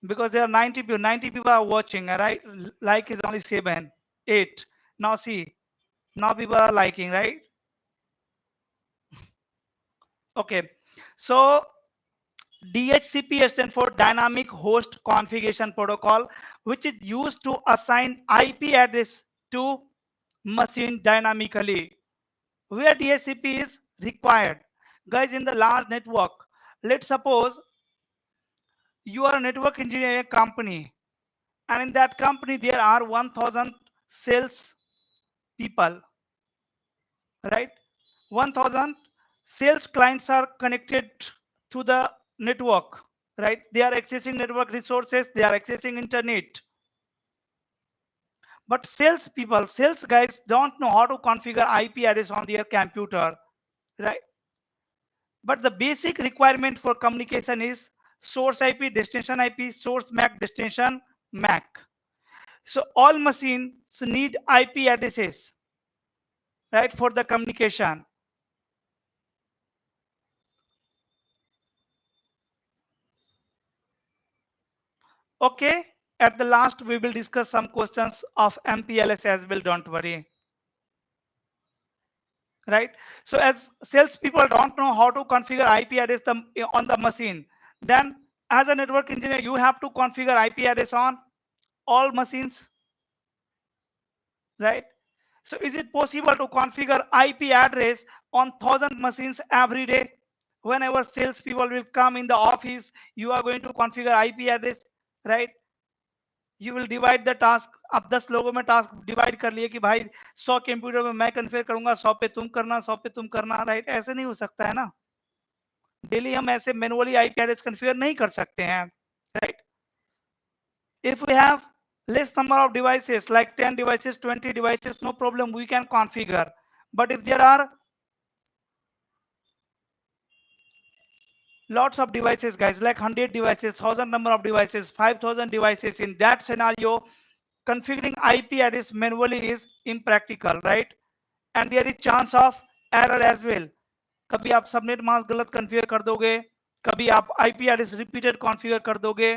Because there are 90 people are watching, right? Like is only 7, 8. Now see, now people are liking, right? Okay, so DHCP stands for Dynamic Host Configuration Protocol, which is used to assign IP address to machine dynamically, where DHCP is required. Guys, in the large network, let's suppose you are a network engineering company, and in that company there are 1000 sales people, right? 1000 sales clients are connected to the network, right? They are accessing network resources, they are accessing internet. But sales people, sales guys don't know how to configure IP address on their computer, right? But the basic requirement for communication is source IP, destination IP, source MAC, destination MAC. So all machines need IP addresses, right, for the communication. Okay, at the last we will discuss some questions of MPLS as well, don't worry. Right? So as salespeople don't know how to configure IP address on the machine, then as a network engineer, you have to configure IP address on all machines, right? So is it possible to configure IP address on 1000 machines every day? Whenever salespeople will come in the office, you are going to configure IP address, right? You will divide the task. अब 10 लोगों में task divide कर लिए कि भाई 100 computer में मैं configure करूंगा, 100 पे तुम करना, 100 पे तुम करना, राइट? ऐसे नहीं हो सकता है ना. डेली हम ऐसे मैनुअली आईपी एड्रेस कन्फिगर नहीं कर सकते हैं, right? If we have less number of devices like 10 devices, 20 devices, no problem, we can configure. But if there are lots of devices, guys, like 100 devices, 1000 number of devices, 5000 devices, in that scenario configuring IP address manually is impractical, right? And there is chance of error as well. कभी आप subnet mask गलत configure कर दोगे, कभी आप IP address repeated configure कर दोगे,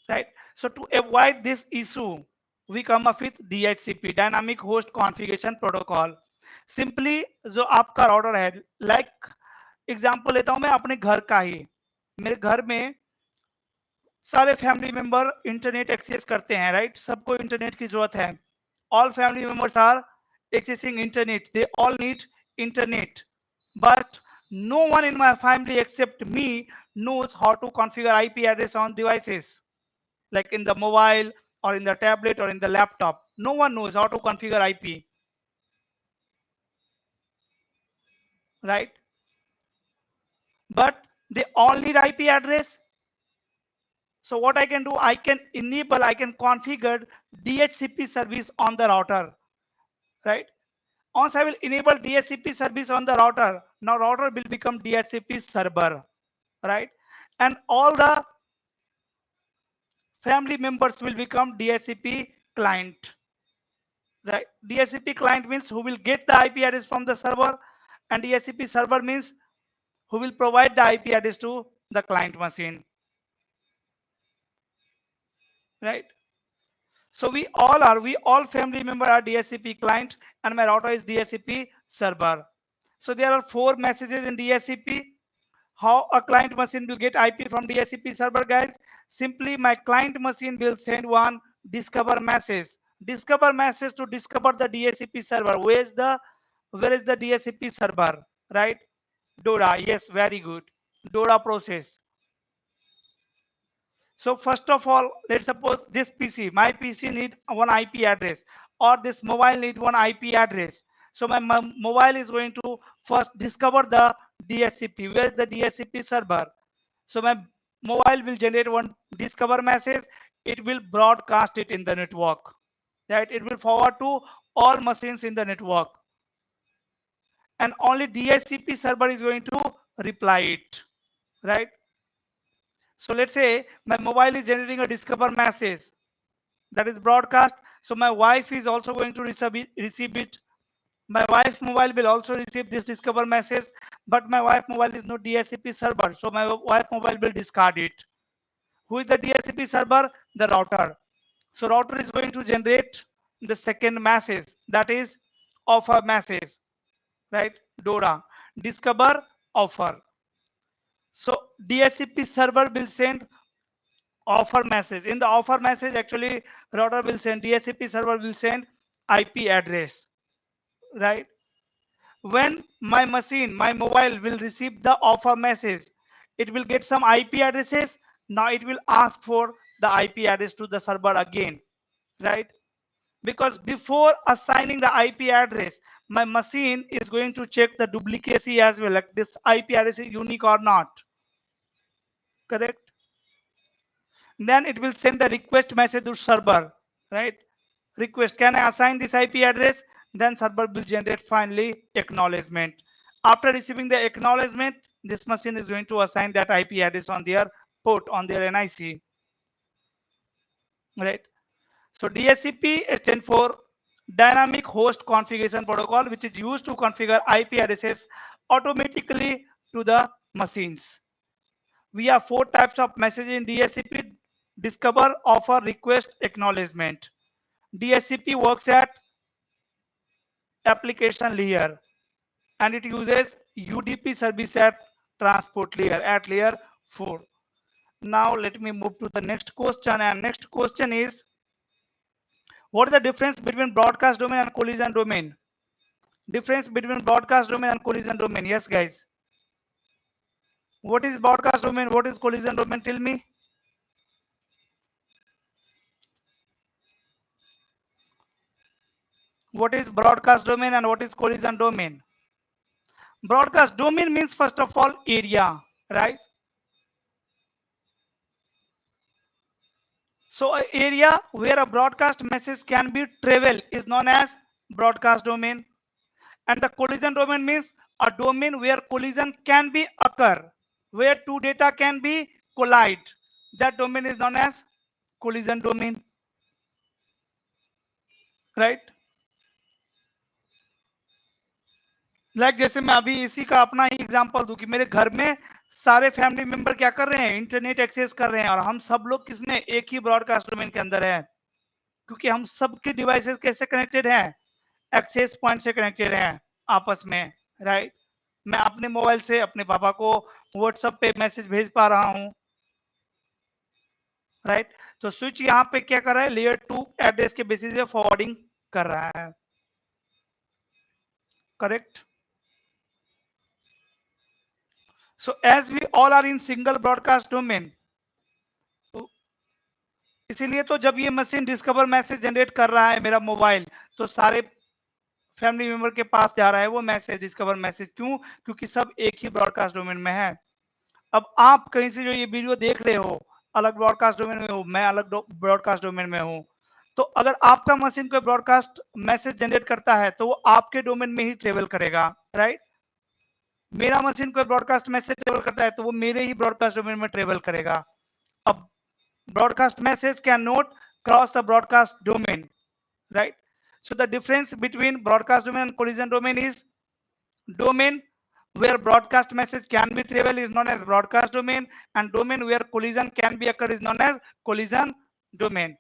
right? So to avoid this issue, we come up with DHCP, Dynamic Host Configuration Protocol. Simply जो आपका राउटर है, like एग्जांपल लेता हूं मैं अपने घर का ही. मेरे घर में सारे फैमिली मेंबर इंटरनेट एक्सेस करते हैं, राइट? सबको इंटरनेट की जरूरत है. All family members are accessing internet, they all need internet, but no one in my family except me knows how to configure IP address on devices, like in the mobile or in the tablet or in the laptop. No one knows how to configure IP, right? But they all need IP address. So what I can do, I can enable, I can configure DHCP service on the router, right? Once I will enable DHCP service on the router, now router will become DHCP server, right? And all the family members will become DHCP client, right? DHCP client means who will get the IP address from the server, and DHCP server means who will provide the IP address to the client machine, right? So we all family member are DHCP client, and my router is DHCP server. So there are 4 messages in DHCP. How a client machine will get IP from DHCP server, guys? Simply my client machine will send one discover message. Discover message to discover the DHCP server. Where is the DHCP server, right? DORA. Yes, very good. DORA process. So first of all, let's suppose this PC, my PC need one IP address, or this mobile need one IP address. So my mobile is going to first discover the DHCP. Where is the DHCP server? So my mobile will generate one discover message. It will broadcast it in the network. Right? It will forward to all machines in the network. And only DHCP server is going to reply it. Right? So let's say my mobile is generating a discover message that is broadcast. So my wife is also going to receive it. My wife mobile will also receive this discover message, but my wife mobile is not DHCP server. So my wife mobile will discard it. Who is the DHCP server? The router. So router is going to generate the second message, that is offer message, right? DORA, discover, offer. So DHCP server will send offer message. In the offer message, actually, router will send, DHCP server will send IP address, right? When my machine, my mobile will receive the offer message, it will get some IP addresses. Now it will ask for the IP address to the server again, right? Because before assigning the IP address, my machine is going to check the duplicacy as well, like this IP address is unique or not, correct? Then it will send the request message to server, right? Request, can I assign this IP address? Then server will generate finally acknowledgement. After receiving the acknowledgement, this machine is going to assign that IP address on their port, on their NIC, right? So DHCP stands for Dynamic Host Configuration Protocol, which is used to configure IP addresses automatically to the machines. We have 4 types of messaging in DHCP: discover, offer, request, acknowledgement. DHCP works at application layer and it uses UDP service at transport layer at layer 4. Now let me move to the next question, and next question is, what is the difference between broadcast domain and collision domain? Difference between broadcast domain and collision domain. Yes, guys. What is broadcast domain? What is collision domain? Tell me. What is broadcast domain and what is collision domain? Broadcast domain means first of all area, right? So an area where a broadcast message can be travel is known as broadcast domain. And the collision domain means a domain where collision can be occur, where two data can be collide. That domain is known as collision domain, right? Like जैसे मैं अभी इसी का अपना ही example दूं कि मेरे घर में सारे फैमिली मेंबर क्या कर रहे हैं, इंटरनेट एक्सेस कर रहे हैं, और हम सब लोग किसमें, एक ही ब्रॉडकास्ट डोमेन के अंदर है, क्योंकि हम सबके डिवाइसेस कैसे कनेक्टेड हैं, एक्सेस पॉइंट से कनेक्टेड हैं आपस में, राइट? मैं अपने मोबाइल से अपने पापा को व्हाट्सएप पे मैसेज भेज पा रहा हूं, राइट? तो स्विच यहाँ पे क्या कर रहा है, लेयर 2 एड्रेस के बेसिस पे फॉरवर्डिंग कर रहा है, correct? So as we all are in single broadcast domain, इसीलिए तो जब ये मशीन डिस्कवर मैसेज जनरेट कर रहा है मेरा मोबाइल, तो सारे फैमिली मेंबर के पास जा रहा है वो मैसेज, डिस्कवर मैसेज। क्यों? क्योंकि सब एक ही ब्रॉडकास्ट डोमेन में है। अब आप कहीं से जो ये वीडियो देख रहे हो, अलग ब्रॉडकास्ट डोमेन में हो, मैं अलग ब्रॉडकास्ट डोमेन में हूँ, तो अगर आपका मशीन कोई ब्रॉडकास्ट मैसेज जनरेट करता है तो वो आपके डोमेन में ही ट्रेवल करेगा, राइट? मेरा मशीन कोई ब्रॉडकास्ट मैसेज ट्रेवल करता है तो वो मेरे ही ब्रॉडकास्ट डोमेन में ट्रेवल करेगा। अब broadcast message cannot cross the broadcast domain, right? So the difference between broadcast domain and collision domain is, domain where broadcast message can be travel is known as broadcast domain, and domain where collision can be occur is known as collision domain.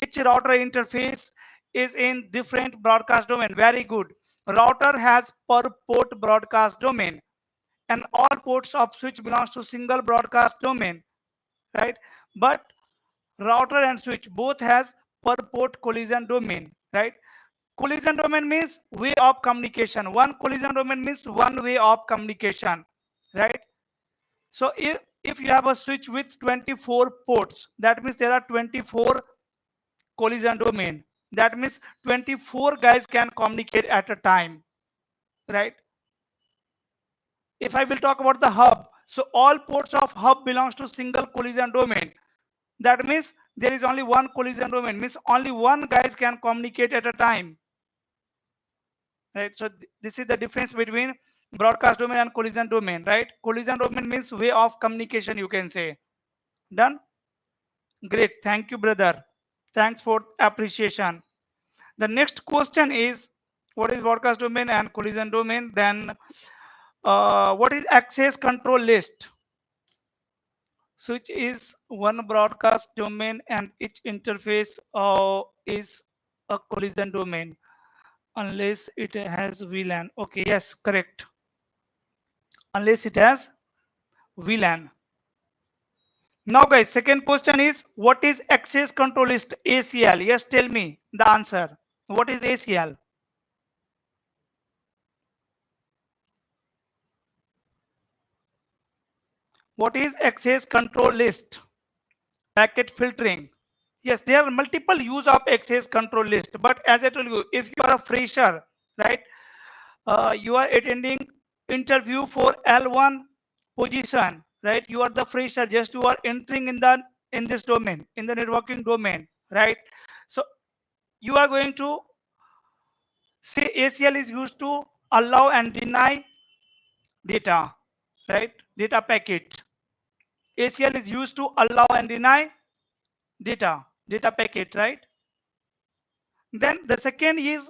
Each router interface is in different broadcast domain. Very good. Router has per port broadcast domain, and all ports of switch belongs to single broadcast domain, right? But router and switch both has per port collision domain, right? Collision domain means way of communication. One collision domain means one way of communication, right? So if you have a switch with 24 ports, that means there are 24 collision domain. That means 24 guys can communicate at a time, right? If I will talk about the hub, so all ports of hub belongs to single collision domain. That means there is only one collision domain, means only one guys can communicate at a time, right? So this is the difference between broadcast domain and collision domain, right? Collision domain means way of communication, you can say. Done? Great. Thank you, brother. Thanks for appreciation. The next question is, what is broadcast domain and collision domain? Then what is access control list? Switch is one broadcast domain and each interface is a collision domain. unless it has VLAN. Okay, yes, correct. Unless it has VLAN. Now, guys, second question is what is access control list ACL? Yes, tell me the answer. What is ACL? What is access control list? Packet filtering. Yes, there are multiple use of access control list. But as I told you, if you are a fresher, right, you are attending interview for L1 position, right? You are the fresher, just you are entering in this domain, in the networking domain, right? So you are going to say ACL is used to allow and deny data, right? Data packet. ACL is used to allow and deny data packet, right? Then the second use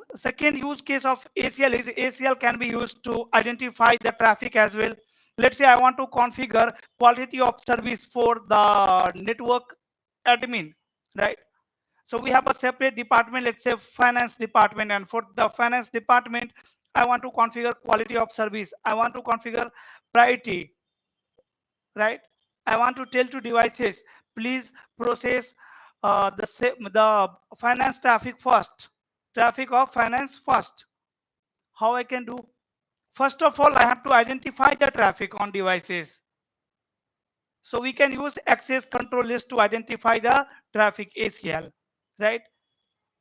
case of ACL is ACL can be used to identify the traffic as well. Let's say I want to configure quality of service for the network admin, right? So we have a separate department, let's say finance department, and for the finance department, I want to configure quality of service. I want to configure priority, right? I want to tell to devices, please process the finance traffic first, traffic of finance first. How I can do? First of all, I have to identify the traffic on devices. So we can use access control list to identify the traffic ACL, right?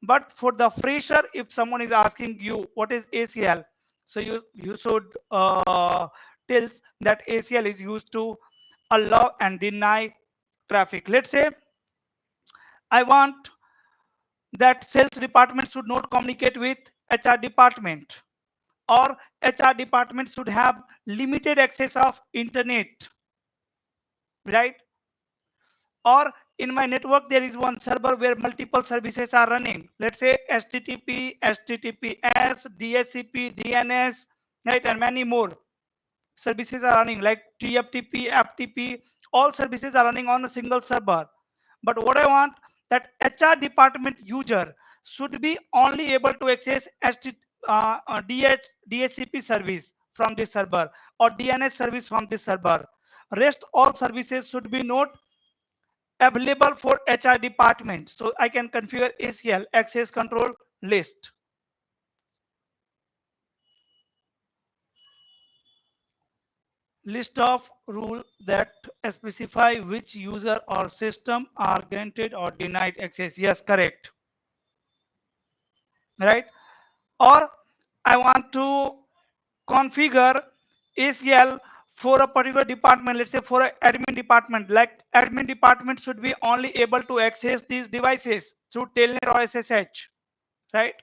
But for the fresher, if someone is asking you what is ACL, so you should tell that ACL is used to allow and deny traffic. Let's say I want that sales department should not communicate with HR department, or HR department should have limited access of internet, right? Or in my network there is one server where multiple services are running, let's say HTTP, HTTPS, DHCP, DNS, right, and many more services are running like TFTP, FTP. All services are running on a single server. But what I want, that HR department user should be only able to access DHCP service from this server, or DNS service from this server. Rest all services should be not available for HR department. So I can configure ACL, access control list. List of rules that specify which user or system are granted or denied access. Yes, correct. Right? Or I want to configure ACL for a particular department, let's say for an admin department, like admin department should be only able to access these devices through telnet or SSH, right?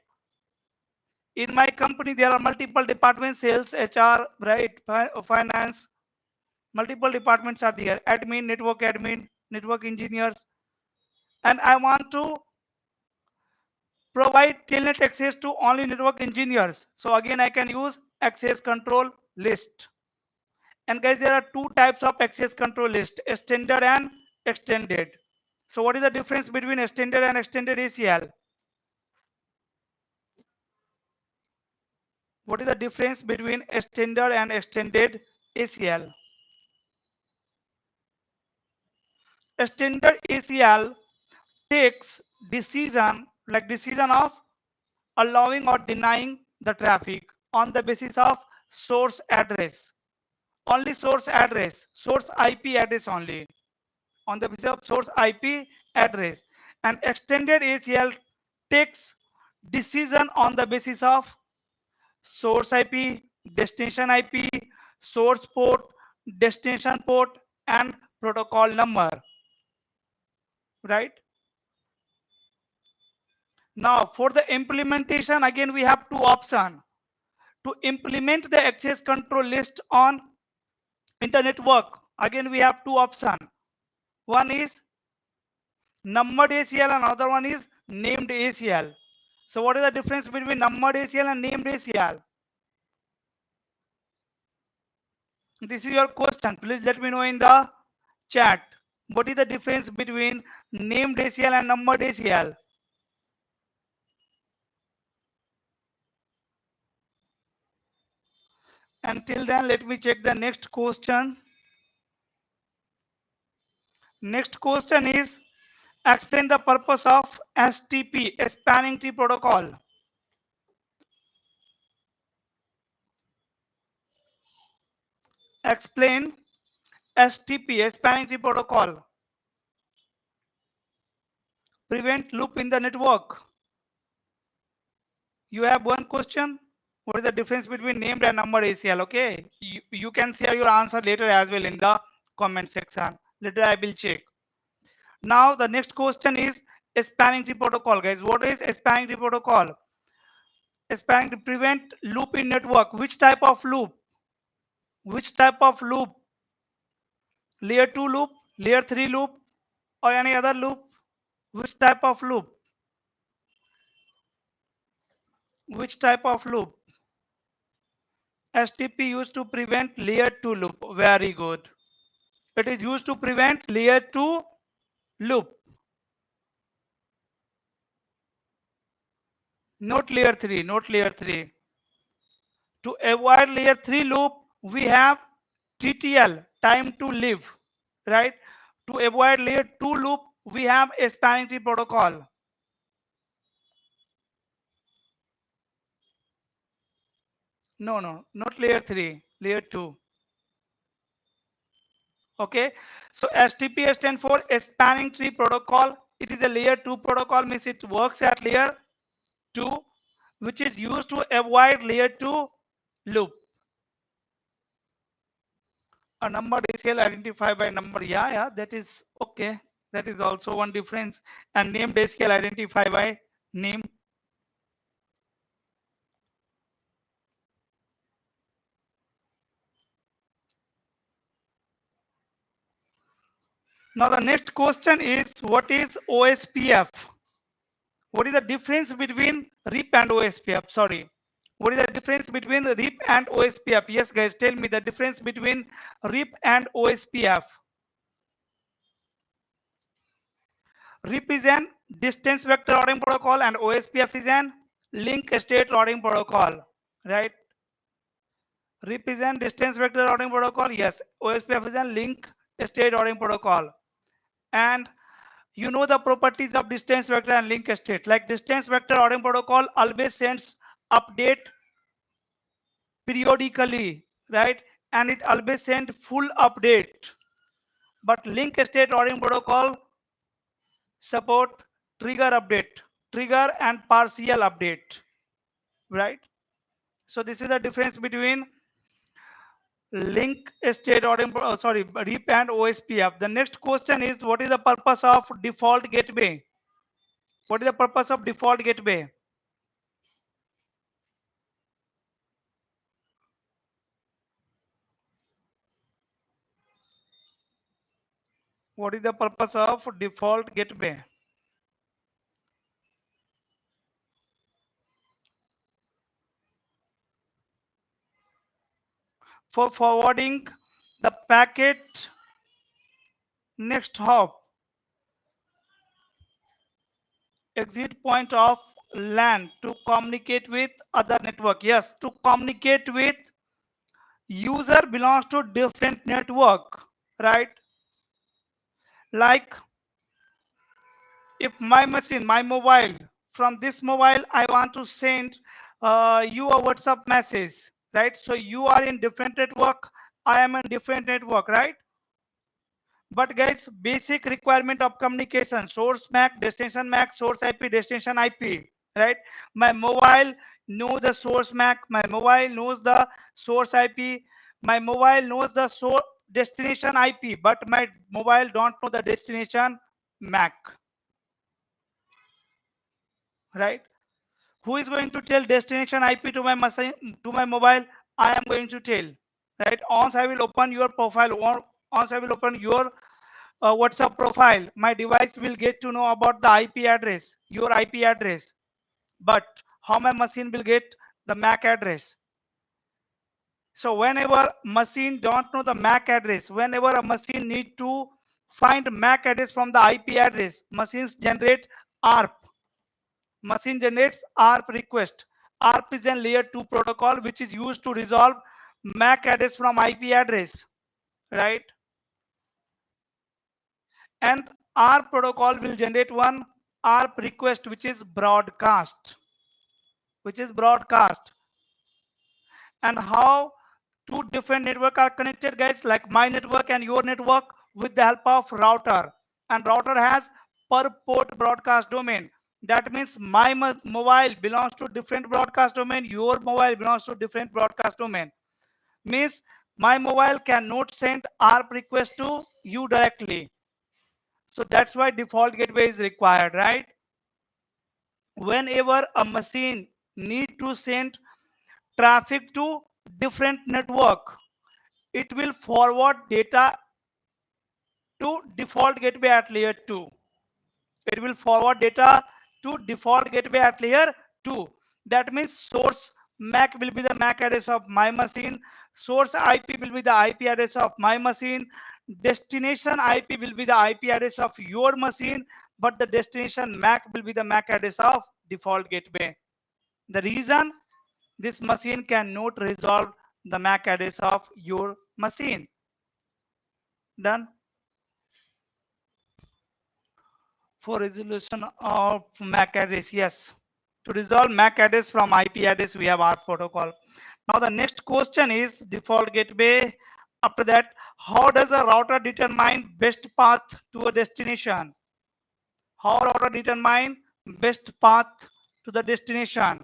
In my company there are multiple departments, sales, HR, right, finance, multiple departments are there, admin, network engineers, and I want to provide telnet access to only network engineers. So again I can use access control list. And guys, there are two types of access control list, standard and extended. So what is the difference between standard and extended ACL? What is the difference between standard and extended ACL? Standard ACL takes decision of allowing or denying the traffic on the basis of source address, only source address, source IP address only, on the basis of source IP address. And extended ACL takes decision on the basis of source IP, destination IP, source port, destination port, and protocol number, right? Now for the implementation, again we have two options. To implement the access control list on in the network, again we have two options. One is numbered ACL and another one is named ACL. So what is the difference between numbered ACL and named ACL? This is your question. Please let me know in the chat. What is the difference between named ACL and numbered ACL? Until then, let me check the next question. Next question is, explain the purpose of STP, a spanning tree protocol. Explain STP, a spanning tree protocol. Prevent loop in the network. You have one question. What is the difference between named and numbered ACL? Okay, you can share your answer later as well in the comment section. Later I will check. Now the next question is a spanning tree protocol, guys. What is a spanning tree protocol? A spanning to prevent loop in network. Which type of loop? Which type of loop? Layer 2 loop, layer 3 loop, or any other loop? Which type of loop? Which type of loop? STP used to prevent layer 2 loop. Very good. It is used to prevent layer 2 loop. Not layer 3, not layer 3. To avoid layer 3 loop, we have TTL, time to live, right? To avoid layer 2 loop, we have a spanning tree protocol. No, no, not layer 3, layer 2. Okay, so STP stands for a spanning tree protocol. It is a layer 2 protocol, means it works at layer 2, which is used to avoid layer 2 loop. A number scale identified by number. Yeah, that is okay. That is also one difference. And name scale identified by name. Now the next question is, what is OSPF? What is the difference between RIP and OSPF? Sorry. What is the difference between RIP and OSPF? Yes, guys, tell me the difference between RIP and OSPF. RIP is an distance vector routing protocol and OSPF is an link state routing protocol, right? RIP is an distance vector routing protocol. Yes, OSPF is a link state routing protocol. And you know the properties of distance vector and link state. Like distance vector routing protocol always sends update periodically, right? And it always sends full update. But link state routing protocol support trigger update, trigger and partial update, right? So this is the difference between link state routing, sorry, RIP and OSPF. The next question is, what is the purpose of default gateway? What is the purpose of default gateway? What is the purpose of default gateway? For forwarding the packet next hop, exit point of LAN to communicate with other network. Yes, to communicate with user belongs to different network, right? Like if my machine, my mobile, from this mobile I want to send you a WhatsApp message, right? So you are in different network, I am in different network, right? But guys, basic requirement of communication: source MAC, destination MAC, source IP, destination IP, right? My mobile know the source MAC, my mobile knows the source IP, my mobile knows the source destination IP, but my mobile don't know the destination MAC, right? Who is going to tell destination IP to my machine, to my mobile? I am going to tell, right? Once I will open your profile, or once I will open your WhatsApp profile, my device will get to know about the IP address, your IP address. But how my machine will get the MAC address? So whenever machine don't know the MAC address, whenever a machine need to find MAC address from the IP address, machines generate ARP. Machine generates ARP request. ARP is a layer 2 protocol which is used to resolve MAC address from IP address, right? And ARP protocol will generate one ARP request, which is broadcast, and how two different network are connected, guys, like my network and your network, with the help of router. And router has per port broadcast domain. That means my mobile belongs to different broadcast domain, your mobile belongs to different broadcast domain. Means my mobile cannot send ARP request to you directly. So that's why default gateway is required, right? Whenever a machine need to send traffic to different network, it will forward data to default gateway at layer 2. It will forward data to default gateway at layer 2. That means source MAC will be the MAC address of my machine, source IP will be the IP address of my machine, destination IP will be the IP address of your machine, but the destination MAC will be the MAC address of default gateway. The reason, this machine cannot resolve the MAC address of your machine. Done. For resolution of MAC address, yes. To resolve MAC address from IP address, we have our protocol. Now the next question is default gateway. After that, how does a router determine best path to a destination? How router determine best path to the destination?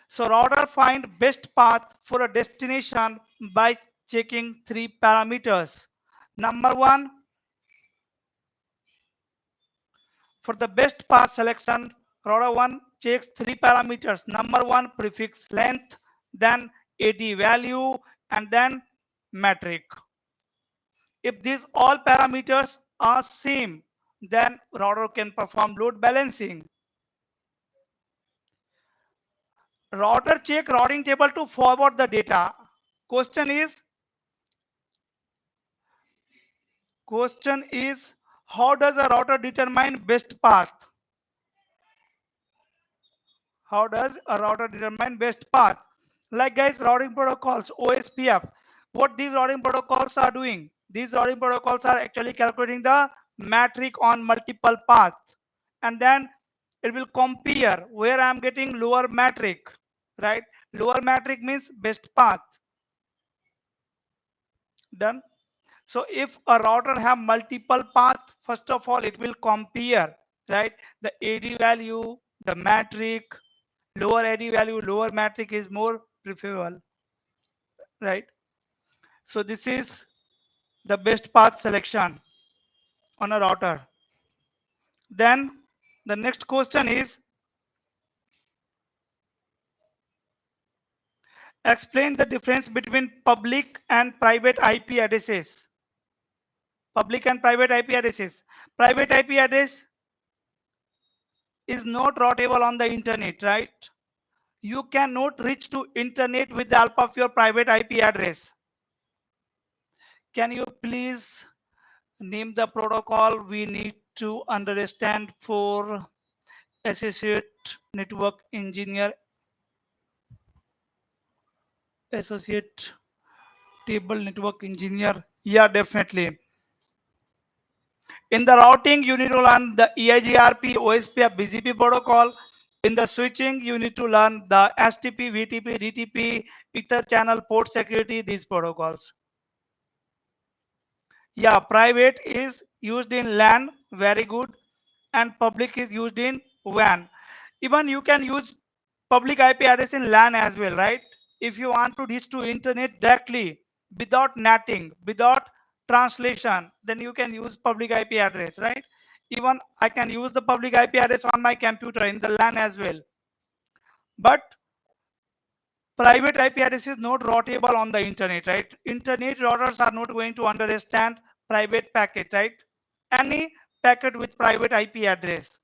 So router find best path for a destination by checking three parameters. Number one, for the best path selection, router 1 checks three parameters. Number one, prefix length, then AD value, and then metric. If these all parameters are same, then router can perform load balancing. Router check routing table to forward the data. Question is, how does a router determine best path? How does a router determine best path? Like, guys, routing protocols, OSPF. What these routing protocols are doing? These routing protocols are actually calculating the metric on multiple paths. And then it will compare where I am getting lower metric, right? Lower metric means best path. Done. So if a router have multiple path, first of all, it will compare, right? The AD value, the metric, lower AD value, lower metric is more preferable, right? So this is the best path selection on a router. Then the next question is, explain the difference between public and private IP addresses. Public and private IP addresses. Private IP address is not routable on the internet, right? You cannot reach to internet with the help of your private IP address. Can you please name the protocol we need to understand for associate network engineer, associate table network engineer? Yeah, definitely. In the routing, you need to learn the EIGRP, OSPF, BGP protocol. In the switching, you need to learn the STP, VTP, DTP, Ether channel, port security, these protocols. Yeah, private is used in LAN, very good, and public is used in WAN. Even you can use public IP address in LAN as well, right? If you want to reach to internet directly without netting, without translation, then you can use public IP address, right? Even I can use the public IP address on my computer in the LAN as well. But private IP address is not routable on the internet, right? Internet routers are not going to understand private packet, right? Any packet with private IP address.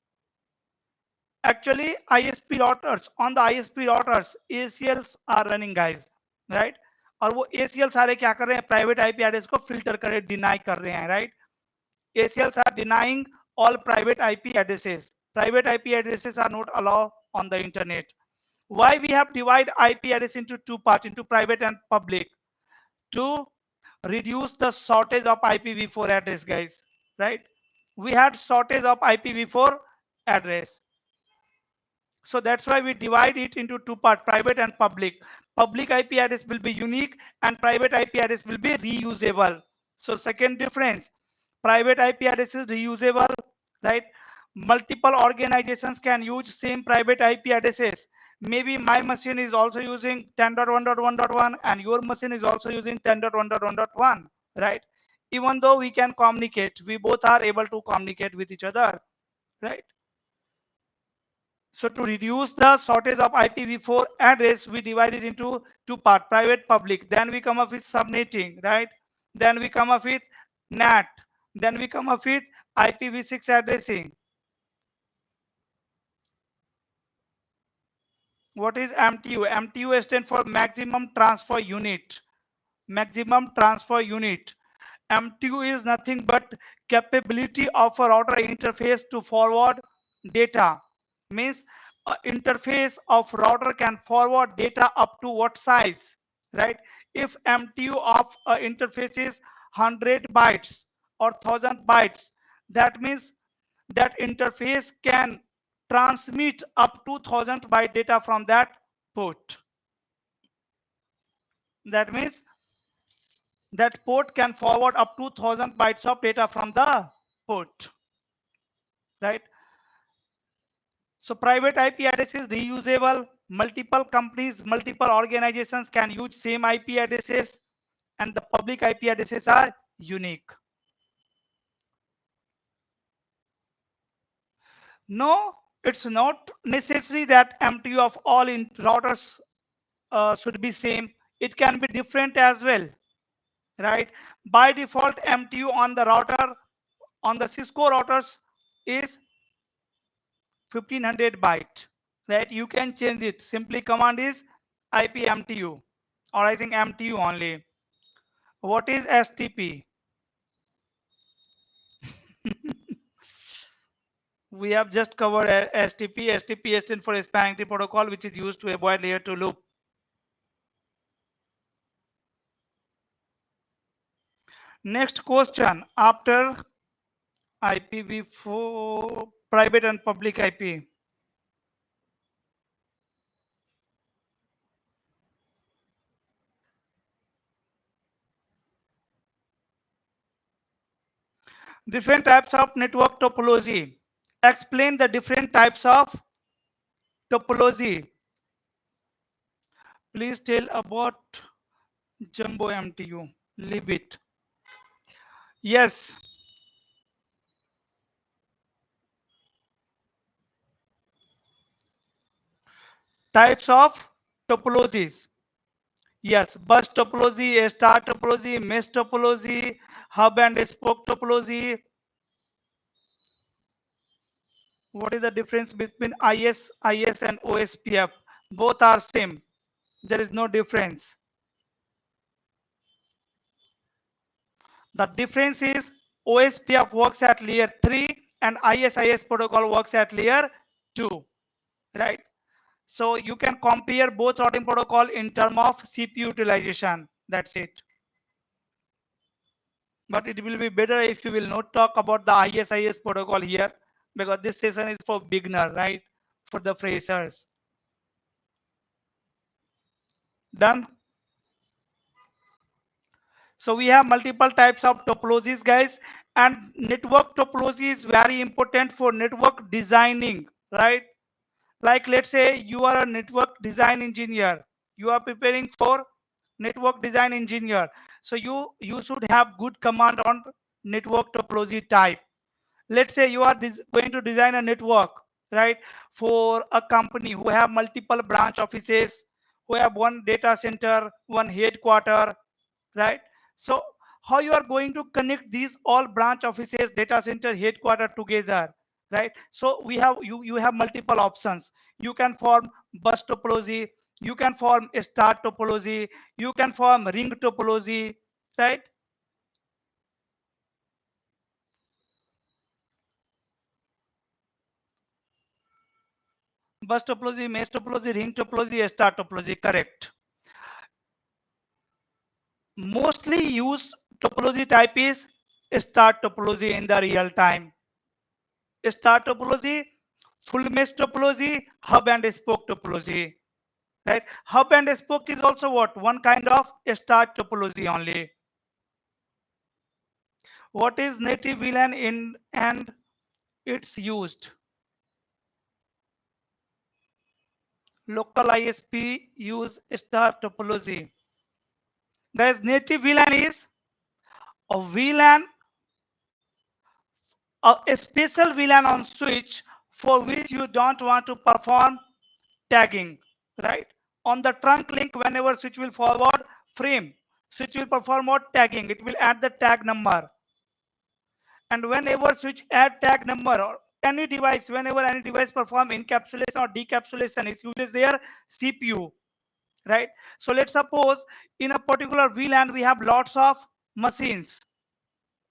Actually, ISP routers, on the ISP routers, ACLs are running, guys, right? और वो ACL सारे क्या कर रहे हैं? Private IP address को filter कर रहे, deny कर रहे हैं, right? ACLs are denying all private IP addresses. Private IP addresses are not allowed on the internet. Why we have divided IP address into two parts, into private and public? To reduce the shortage of IPv4 address, guys, right? We had shortage of IPv4 address. So that's why we divide it into two parts, private and public. Public IP address will be unique and private IP address will be reusable. So second difference, private IP address is reusable, right? Multiple organizations can use same private IP addresses. Maybe my machine is also using 10.1.1.1 and your machine is also using 10.1.1.1, right? Even though we can communicate, we both are able to communicate with each other, right? So to reduce the shortage of IPv4 address, we divide it into two parts, private, public. Then we come up with subnetting, right? Then we come up with NAT. Then we come up with IPv6 addressing. What is MTU? MTU stands for maximum transfer unit. Maximum transfer unit. MTU is nothing but capability of a router interface to forward data. Means interface of router can forward data up to what size, right? If MTU of interface is 100 bytes or 1000 bytes, that means that interface can transmit up to 1000 byte data from that port. That means that port can forward up to 1000 bytes of data from the port, right? So private IP address is reusable. Multiple companies, multiple organizations can use same IP addresses, and the public IP addresses are unique. No, it's not necessary that MTU of all in routers should be same. It can be different as well, right? By default, MTU on the router, on the Cisco routers is 1500 byte, right? You can change it. Simply command is IPMTU, or I think MTU only. What is STP? We have just covered STP. STP stands for spanning tree protocol, which is used to avoid layer 2 loop. Next question, after IPv4 private and public IP. Different types of network topology. Explain the different types of topology. Please tell about Jumbo MTU. Leave it. Yes. Types of topologies. Yes. Bus topology, a star topology, mesh topology, hub and spoke topology. What is the difference between IS, IS and OSPF? Both are same. There is no difference. The difference is OSPF works at layer 3 and IS protocol works at layer 2, right? So you can compare both routing protocol in terms of CPU utilization. That's it. But it will be better if you will not talk about the IS protocol here, because this session is for beginner, right? For the freshers. Done. So we have multiple types of topologies, guys, and network topology is very important for network designing, right? Like let's say you are a network design engineer, you are preparing for network design engineer, so you should have good command on network topology type. Let's say you are going to design a network, right, for a company who have multiple branch offices, who have one data center, one headquarter, right? So how you are going to connect these all branch offices, data center, headquarter together, right? So we have you have multiple options. You can form bus topology, you can form a star topology, you can form ring topology, right? Bus topology, mesh topology, ring topology, star topology. Correct. Mostly used topology type is star topology in the real time. Star topology, full mesh topology, hub and spoke topology. Right? Hub and spoke is also what? One kind of star topology only. What is native VLAN in and it's used? Local ISP use star topology. Guys, native VLAN is a VLAN, a special VLAN on switch for which you don't want to perform tagging, right? On the trunk link, whenever switch will forward frame, switch will perform what? Tagging. It will add the tag number. And whenever switch add tag number or any device, whenever any device perform encapsulation or decapsulation, it uses their CPU, right? So let's suppose in a particular VLAN we have lots of machines.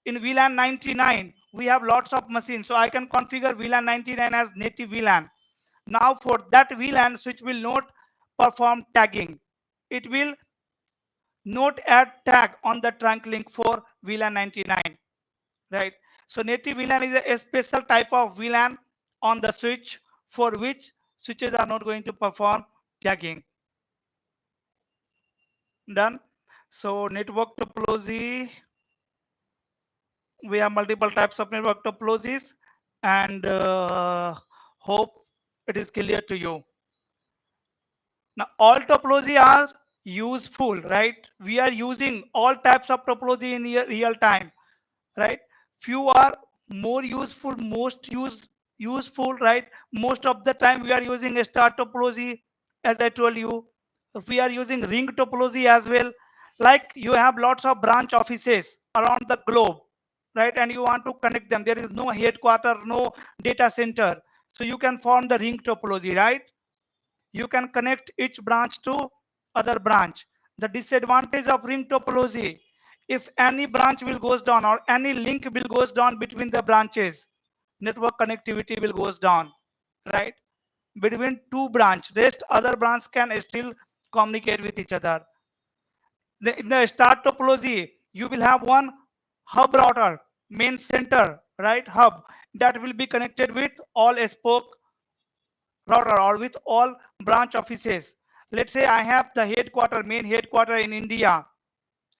In VLAN 99 we have lots of machines, so I can configure VLAN 99 as native VLAN. Now for that VLAN, switch will not perform tagging. It will not add tag on the trunk link for VLAN 99, right? So native VLAN is a special type of VLAN on the switch for which switches are not going to perform tagging. Done. So network topology, we have multiple types of network topologies, and hope it is clear to you. Now all topology are useful, right? We are using all types of topology in real time, right? Few are more useful, useful, right? Most of the time we are using a star topology, as I told you. We are using ring topology as well. Like you have lots of branch offices around the globe, right? And you want to connect them. There is no headquarter, no data center. So you can form the ring topology, right? You can connect each branch to other branch. The disadvantage of ring topology, if any branch will goes down or any link will goes down between the branches, network connectivity will goes down, right? Between two branch, rest other branch can still communicate with each other. In the star topology, you will have one hub router, main center, right? Hub that will be connected with all spoke router or with all branch offices. Let's say I have the headquarter, main headquarter in India,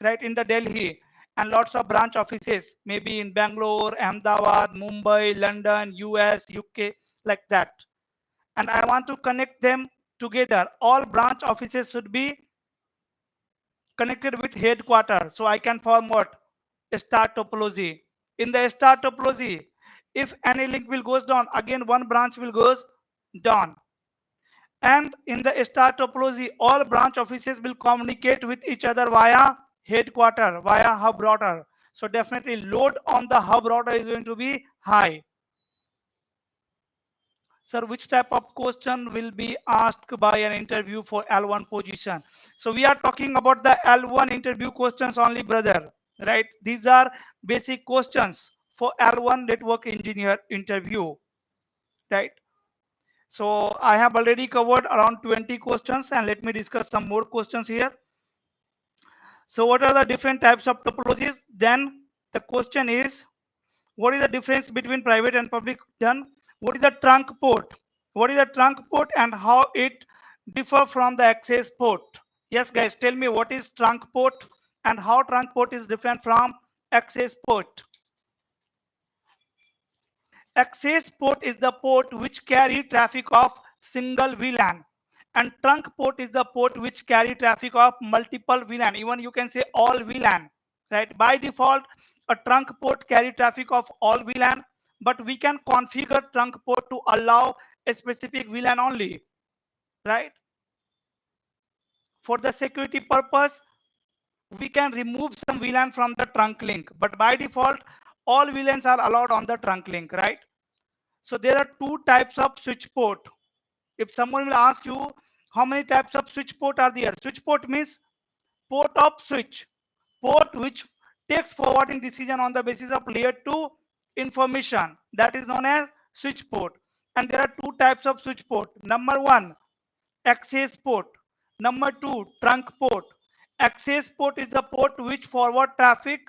right, in the Delhi, and lots of branch offices, maybe in Bangalore, Ahmedabad, Mumbai, London, US, UK, like that. And I want to connect them together. All branch offices should be connected with headquarter. So I can form what? A star topology. In the star topology, if any link will goes down, again one branch will goes down. And in the star topology, all branch offices will communicate with each other via headquarter, via hub router. So definitely load on the hub router is going to be high. Sir, which type of question will be asked by an interview for L1 position? So we are talking about the L1 interview questions only, brother, right? These are basic questions for L1 network engineer interview, right? So I have already covered around 20 questions, and let me discuss some more questions here. So what are the different types of topologies? Then the question is, what is the difference between private and public? Then what is the trunk port? What is the trunk port and how it differ from the access port? Yes, guys, tell me what is trunk port and how trunk port is different from access port. Access port is the port which carry traffic of single VLAN, and trunk port is the port which carry traffic of multiple VLAN. Even you can say all VLAN, right? By default, a trunk port carry traffic of all VLAN, but we can configure trunk port to allow a specific VLAN only, right? For the security purpose, we can remove some VLAN from the trunk link, but by default, all VLANs are allowed on the trunk link, right? So there are two types of switch port. If someone will ask you how many types of switch port are there, switch port means port of switch, port which takes forwarding decision on the basis of layer 2 information, that is known as switch port. And there are two types of switch port. Number one, access port. Number two, trunk port. Access port is the port which forward traffic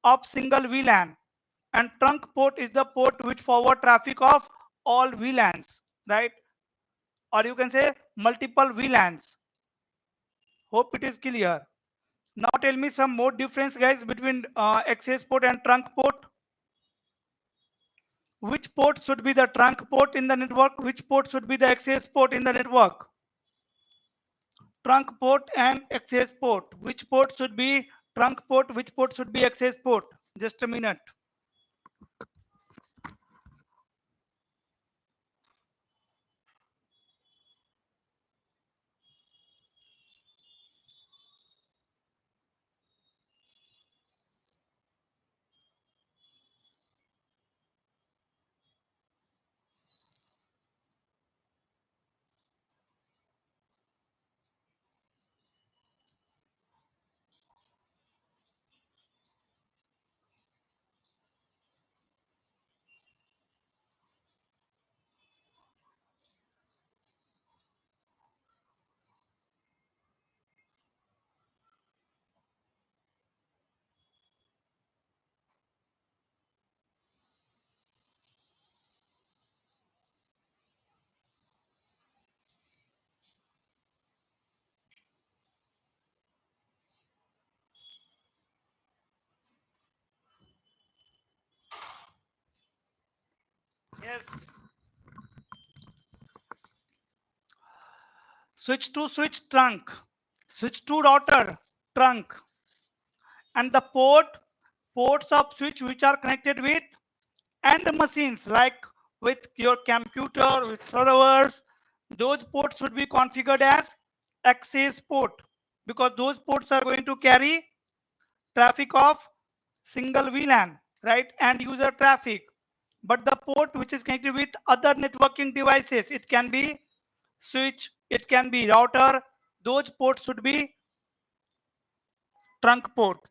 of single VLAN, and trunk port is the port which forward traffic of all VLANs, right? Or you can say multiple VLANs. Hope it is clear. Now tell me some more difference, guys, between access port and trunk port. Which port should be the trunk port in the network? Which port should be the access port in the network? Trunk port and access port. Which port should be trunk port? Which port should be access port? Just a minute. Yes. Switch to switch, trunk. Switch to router, trunk. And the ports of switch which are connected with end machines, like with your computer, with servers, those ports should be configured as access port, because those ports are going to carry traffic of single VLAN, right, and user traffic. But the port which is connected with other networking devices, it can be switch, it can be router, those ports should be trunk port.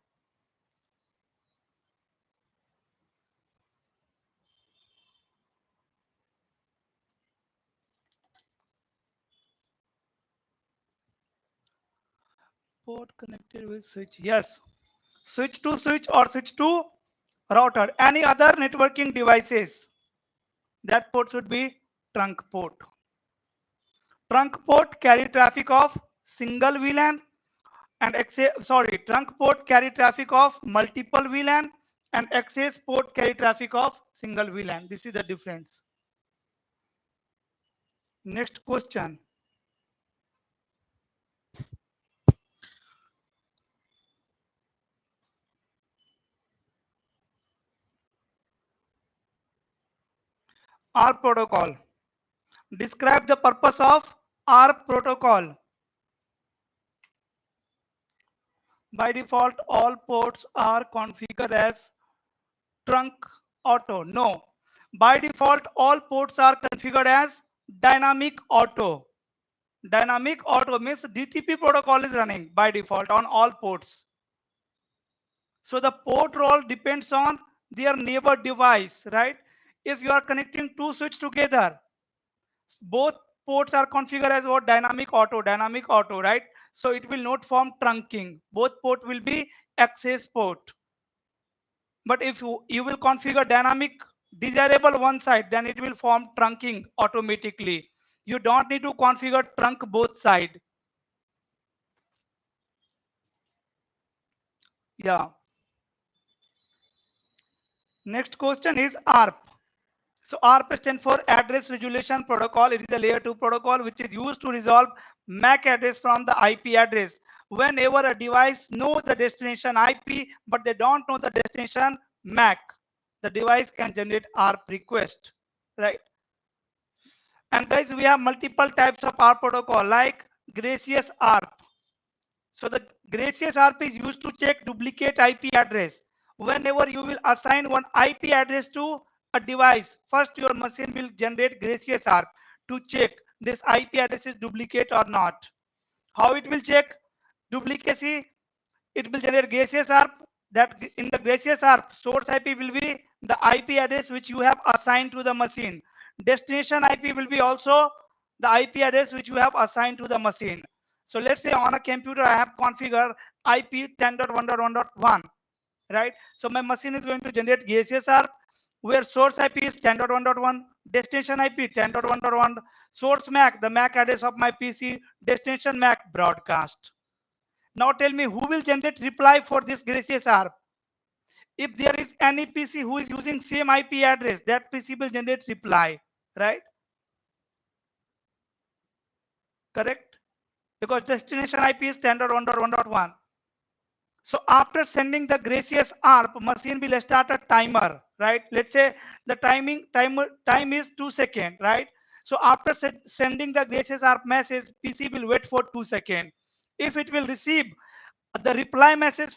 Port connected with switch, yes. Switch to switch or switch to router, any other networking devices, that port should be trunk port. Trunk port carry traffic of single VLAN, and trunk port carry traffic of multiple VLAN, and access port carry traffic of single VLAN. This is the difference. Next question. R protocol. Describe the purpose of R protocol. By default, all ports are configured as trunk auto. No. By default, all ports are configured as dynamic auto. Dynamic auto means DTP protocol is running by default on all ports. So the port role depends on their neighbor device, right? If you are connecting two switches together, both ports are configured as what? Dynamic auto, right? So it will not form trunking. Both port will be access port. But if you will configure dynamic desirable one side, then it will form trunking automatically. You don't need to configure trunk both side. Yeah. Next question is ARP. So ARP stands for Address Resolution Protocol. It is a layer 2 protocol which is used to resolve MAC address from the IP address. Whenever a device knows the destination IP but they don't know the destination MAC, the device can generate ARP request, right? And guys, we have multiple types of ARP protocol like gracious ARP. So the gracious ARP is used to check duplicate IP address. Whenever you will assign one IP address to a device, first your machine will generate gracious ARP to check this IP address is duplicate or not. How it will check duplicacy? It will generate gracious ARP. That in the gracious ARP, source IP will be the IP address which you have assigned to the machine. Destination IP will be also the IP address which you have assigned to the machine. So let's say on a computer I have configured IP 10.1.1.1, right? So my machine is going to generate HSRP where source IP is 10.1.1, destination IP 10.1.1, source MAC, the MAC address of my PC, destination MAC broadcast. Now tell me who will generate reply for this HSRP? If there is any PC who is using same IP address, that PC will generate reply, right? Correct? Because destination IP is 10.1.1.1. So after sending the gracious ARP, machine will start a timer, right? Let's say the time is 2 seconds, right? So after sending the gracious ARP message, PC will wait for 2 seconds. If it will receive the reply message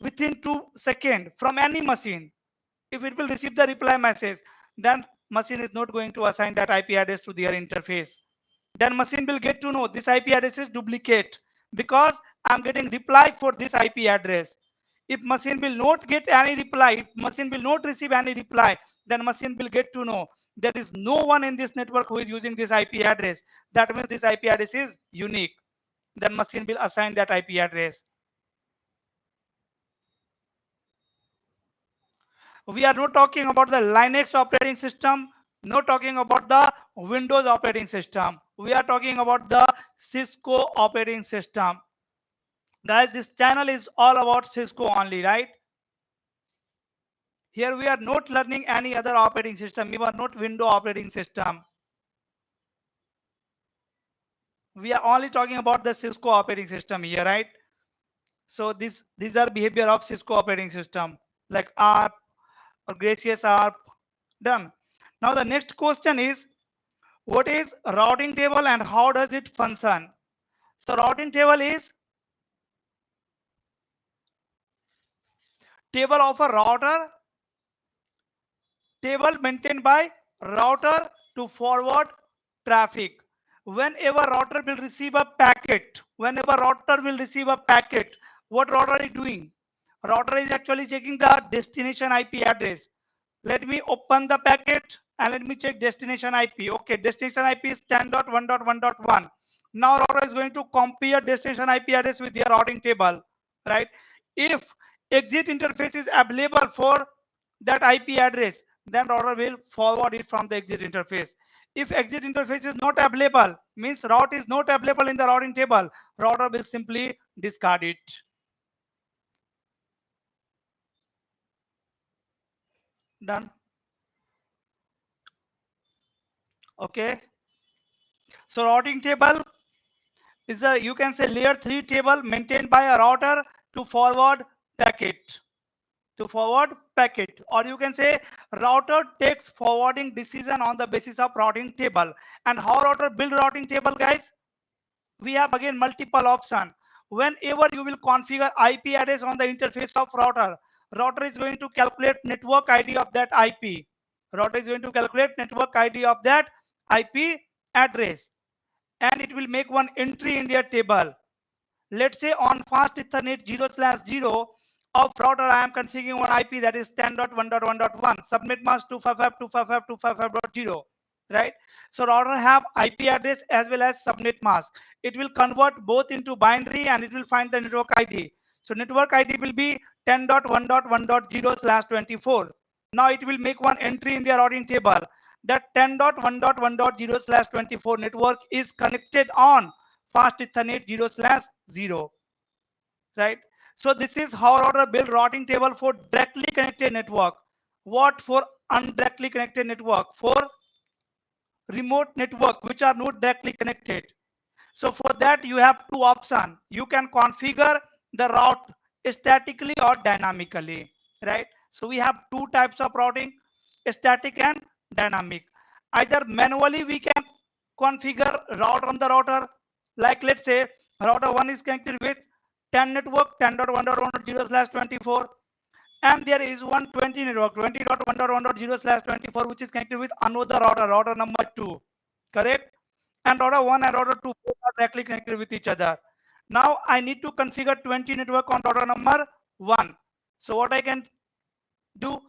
within 2 seconds from any machine, if it will receive the reply message, then machine is not going to assign that IP address to their interface. Then machine will get to know this IP address is duplicate because I'm getting reply for this IP address. If machine will not get any reply, if machine will not receive any reply, then machine will get to know there is no one in this network who is using this IP address. That means this IP address is unique. Then machine will assign that IP address. We are not talking about the Linux operating system, not talking about the Windows operating system. We are talking about the Cisco operating system. Guys, this channel is all about Cisco only, right? Here we are not learning any other operating system. We are not Windows operating system. We are only talking about the Cisco operating system here, right? So these are behavior of Cisco operating system, like ARP or Gracious ARP. Done. Now the next question is, what is routing table and how does it function? So routing table is table of a router, table maintained by router to forward traffic. Whenever router will receive a packet, what router is doing? Router is actually checking the destination IP address. Let me open the packet and let me check destination IP. Okay, destination IP is 10.1.1.1. Now router is going to compare destination IP address with their routing table, right? If exit interface is available for that IP address, then router will forward it from the exit interface. If exit interface is not available, means route is not available in the routing table, router will simply discard it. Done. Okay. So routing table is a, you can say, layer 3 table maintained by a router to forward packet. Or you can say router takes forwarding decision on the basis of routing table. And how router build routing table, guys? We have again multiple option. Whenever you will configure IP address on the interface of router is going to calculate network ID of that IP. Router is going to calculate network ID of that IP address, and it will make one entry in their table. Let's say on fast Ethernet 0/0 of router, I am configuring one IP that is 10.1.1.1, subnet mask 255.255.255.0, right? So router have IP address as well as subnet mask. It will convert both into binary and it will find the network ID. So network ID will be 10.1.1.0/24. Now it will make one entry in their routing table that 10.1.1.0/24 network is connected on fast Ethernet 0/0, right? So this is how router build routing table for directly connected network. What for undirectly connected network? For remote network which are not directly connected. So for that you have two options. You can configure the route statically or dynamically, right? So we have two types of routing, static and dynamic. Either manually we can configure route on the router, like let's say router 1 is connected with 10 network 10.1.1.0/24, and there is 120 network 20.1.1.0/24 which is connected with another router number 2, correct? And router 1 and router 2 both are directly connected with each other. Now I need to configure 20 network on router number 1. So what I can do,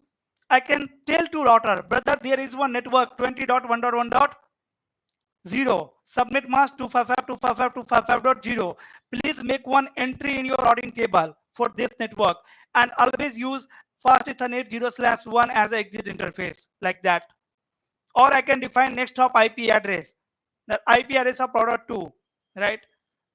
I can tell to router, brother, there is one network 20.1.1.0, subnet mask 255.255.255.0. Please make one entry in your routing table for this network and always use fast Ethernet 0/1 as an exit interface, like that. Or I can define next hop IP address, the IP address of router 2, right?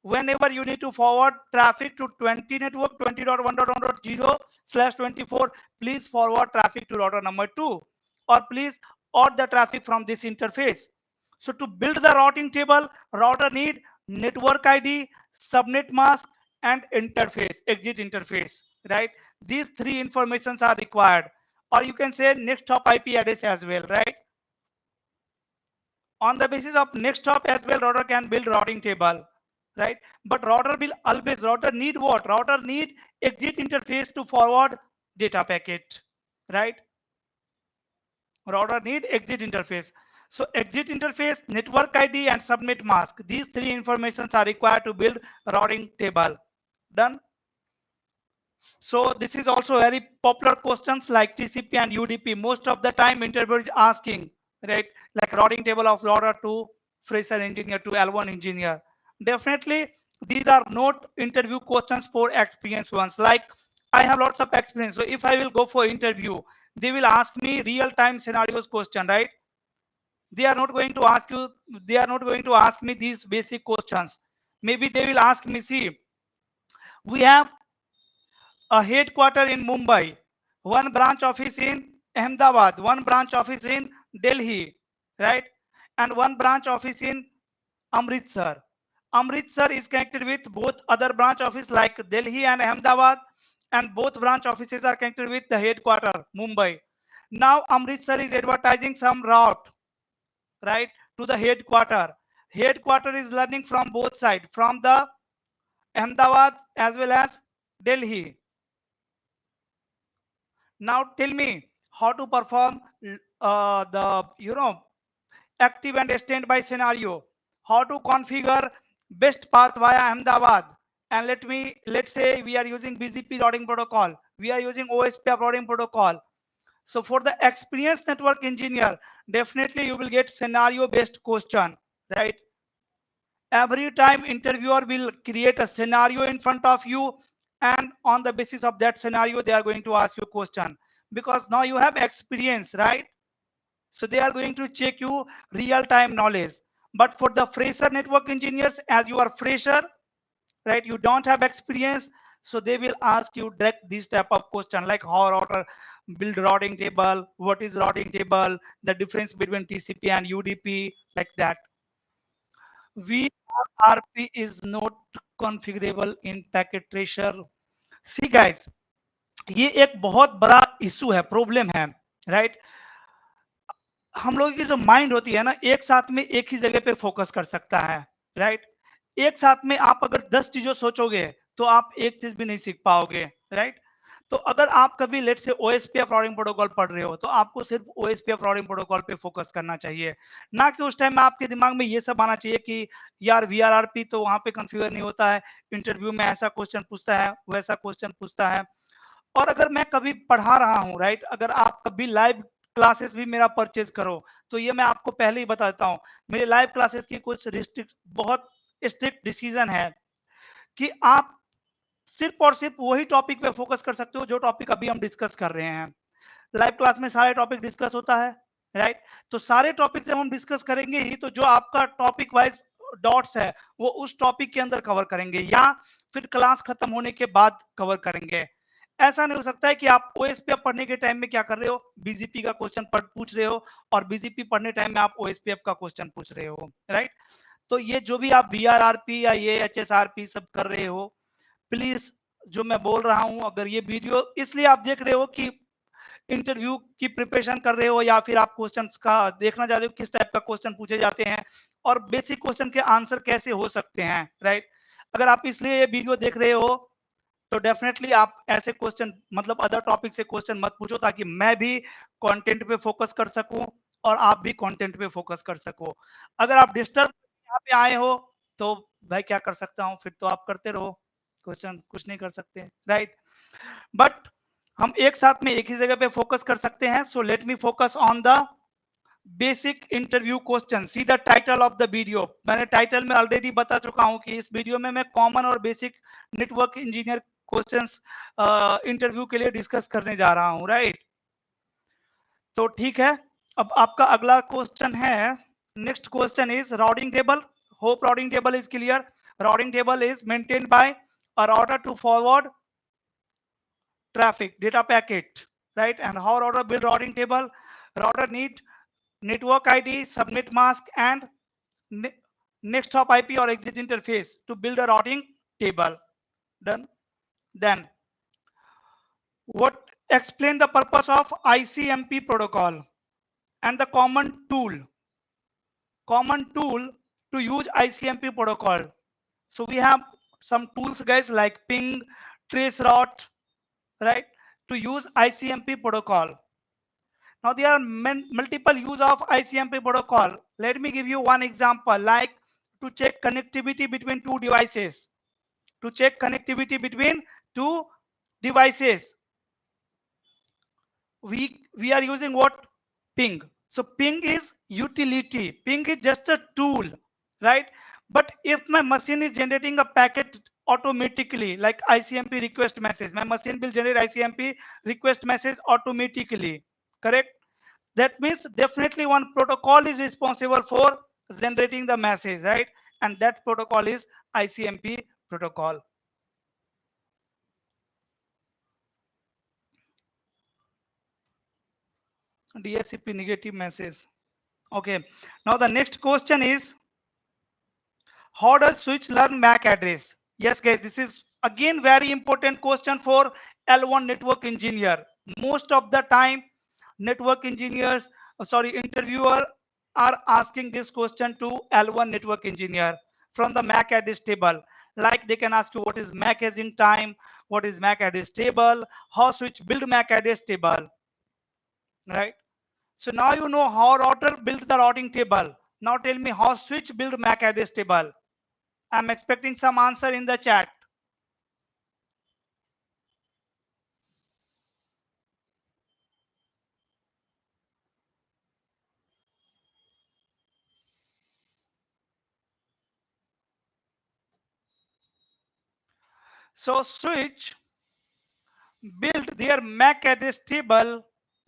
Whenever you need to forward traffic to 20 network 20.1.1.0/24, please forward traffic to router number 2, or please out the traffic from this interface. So to build the routing table, router need network ID, subnet mask, and interface, exit interface, right? These three informations are required. Or you can say next hop IP address as well, right? On the basis of next hop as well, router can build routing table, right? But router will always, router need what? Router need exit interface to forward data packet, right? Router need exit interface. So exit interface, network ID, and subnet mask, these three informations are required to build routing table. Done. So this is also very popular questions like TCP and UDP. Most of the time interviewer is asking, right? Like routing table of router to fresher engineer to L1 engineer. Definitely these are not interview questions for experienced ones. Like I have lots of experience. So if I will go for interview, they will ask me real-time scenarios question, right? They are not going to ask you, they are not going to ask me these basic questions. Maybe they will ask me, see, we have a headquarter in Mumbai, one branch office in Ahmedabad, one branch office in Delhi, right? And one branch office in Amritsar. Amritsar is connected with both other branch office like Delhi and Ahmedabad, and both branch offices are connected with the headquarter, Mumbai. Now Amritsar is advertising some route, right, to the headquarter. Headquarter is learning from both sides, from the Ahmedabad as well as Delhi. Now tell me how to perform the active and standby scenario. How to configure best path via Ahmedabad. And let's say we are using BGP routing protocol. We are using OSPF routing protocol. So for the experienced network engineer, definitely you will get scenario based question, right? Every time interviewer will create a scenario in front of you, and on the basis of that scenario they are going to ask you a question, because now you have experience, right? So they are going to check you real time knowledge. But for the fresher network engineers, as you are fresher, right, you don't have experience, so they will ask you direct this type of question like how router build routing table, what is routing table, the difference between TCP and UDP, like that. VRP is not configurable in packet tracer. See guys, ये एक बहुत बड़ा issue है, problem है, right? हम लोगों की जो माइंड होती है ना, एक साथ में एक ही जगह पे फोकस कर सकता है, राइट? एक साथ में आप अगर 10 चीजों सोचोगे तो आप एक चीज भी नहीं सीख पाओगे, राइट? तो अगर आप कभी लेट से ओएसपीएफ राउटिंग प्रोटोकॉल पढ़ रहे हो तो आपको सिर्फ ओएसपीएफ राउटिंग प्रोटोकॉल पे फोकस करना चाहिए, ना कि उस टाइम में आपके दिमाग में ये सब आना चाहिए कि यार वीआरआरपी तो वहां पे कॉन्फ़िगर नहीं होता है, इंटरव्यू में ऐसा क्वेश्चन पूछता है, वैसा क्वेश्चन पूछता है। और अगर मैं कभी पढ़ा रहा हूँ, राइट, अगर आप कभी लाइव क्लासेस भी मेरा परचेज करो तो ये मैं आपको पहले ही बताता हूँ, मेरे लाइव क्लासेस की कुछ रिस्ट्रिक्ट, बहुत स्ट्रिक्ट डिसीजन है कि आप सिर्फ और सिर्फ वही टॉपिक पे फोकस कर सकते हो जो टॉपिक अभी हम डिस्कस कर रहे हैं। लाइव क्लास में सारे टॉपिक डिस्कस होता है, राइट? तो सारे टॉपिक जब हम डिस्कस करेंगे ही तो जो आपका टॉपिक वाइज डॉट्स है वो उस टॉपिक के अंदर कवर करेंगे, या फिर क्लास खत्म होने के बाद कवर करेंगे। ऐसा नहीं हो सकता है कि आप ओएसपीएफ पढ़ने के टाइम में क्या कर रहे हो, बीजीपी का क्वेश्चन पूछ रहे हो, और बीजीपी पढ़ने टाइम में आप ओएसपीएफ का क्वेश्चन पूछ रहे हो, राइट? तो ये जो भी आप वीआरआरपी या ये एचएसआरपी सब कर रहे हो, प्लीज जो मैं बोल रहा हूं, अगर ये वीडियो इसलिए आप देख रहे हो कि इंटरव्यू की प्रिपरेशन कर रहे हो, या फिर आप क्वेश्चंस का देखना चाहते हो किस टाइप का क्वेश्चन पूछे जाते हैं और बेसिक क्वेश्चन के आंसर कैसे हो सकते हैं, राइट? अगर आप इसलिए ये वीडियो देख रहे हो तो डेफिनेटली आप ऐसे क्वेश्चन, मतलब अदर टॉपिक से क्वेश्चन मत पूछो, ताकि मैं भी कंटेंट पे फोकस कर सकूं और आप भी कंटेंट पे फोकस कर सको। अगर आप डिस्टर्ब यहाँ पे आए हो तो भाई क्या कर सकता हूँ, फिर तो आप करते रहो, क्वेश्चन कुछ नहीं कर सकते, राइट? बट हम एक साथ में एक ही जगह पे फोकस कर सकते हैं. So let me focus on the basic interview question. See the title of the video. मैंने टाइटल में ऑलरेडी बता चुका हूं कि इस वीडियो में मैं कॉमन और basic network engineer questions interview के लिए डिस्कस करने जा रहा हूं, राइट? तो ठीक है. अब आपका अगला क्वेश्चन है. Next question is routing table. Hope routing table is clear. Routing table is maintained by a router to forward traffic data packet, right? And how router build routing table? Router need network ID, subnet mask, and next hop IP or exit interface to build a routing table. Done. Then what explain the purpose of ICMP protocol and the common tool to use ICMP protocol. So we have some tools, guys, like ping, traceroute, right, to use ICMP protocol. Now there are multiple use of ICMP protocol. Let me give you one example, like to check connectivity between two devices. To check connectivity between two devices, we are using what? Ping. So ping is utility. Ping is just a tool, right? But if my machine is generating a packet automatically, like ICMP request message, my machine will generate ICMP request message automatically, correct? That means definitely one protocol is responsible for generating the message, right? And that protocol is ICMP protocol. DHCP negative message. Okay. Now the next question is, how does switch learn MAC address? Yes, guys, this is again very important question for L1 network engineer. Most of the time, network engineers, interviewer are asking this question to L1 network engineer from the MAC address table. Like they can ask you what is MAC hazing time, what is MAC address table, how switch build MAC address table, right? So now you know how router build the routing table. Now tell me how switch build MAC address table. I'm expecting some answer in the chat. So switch build their MAC address table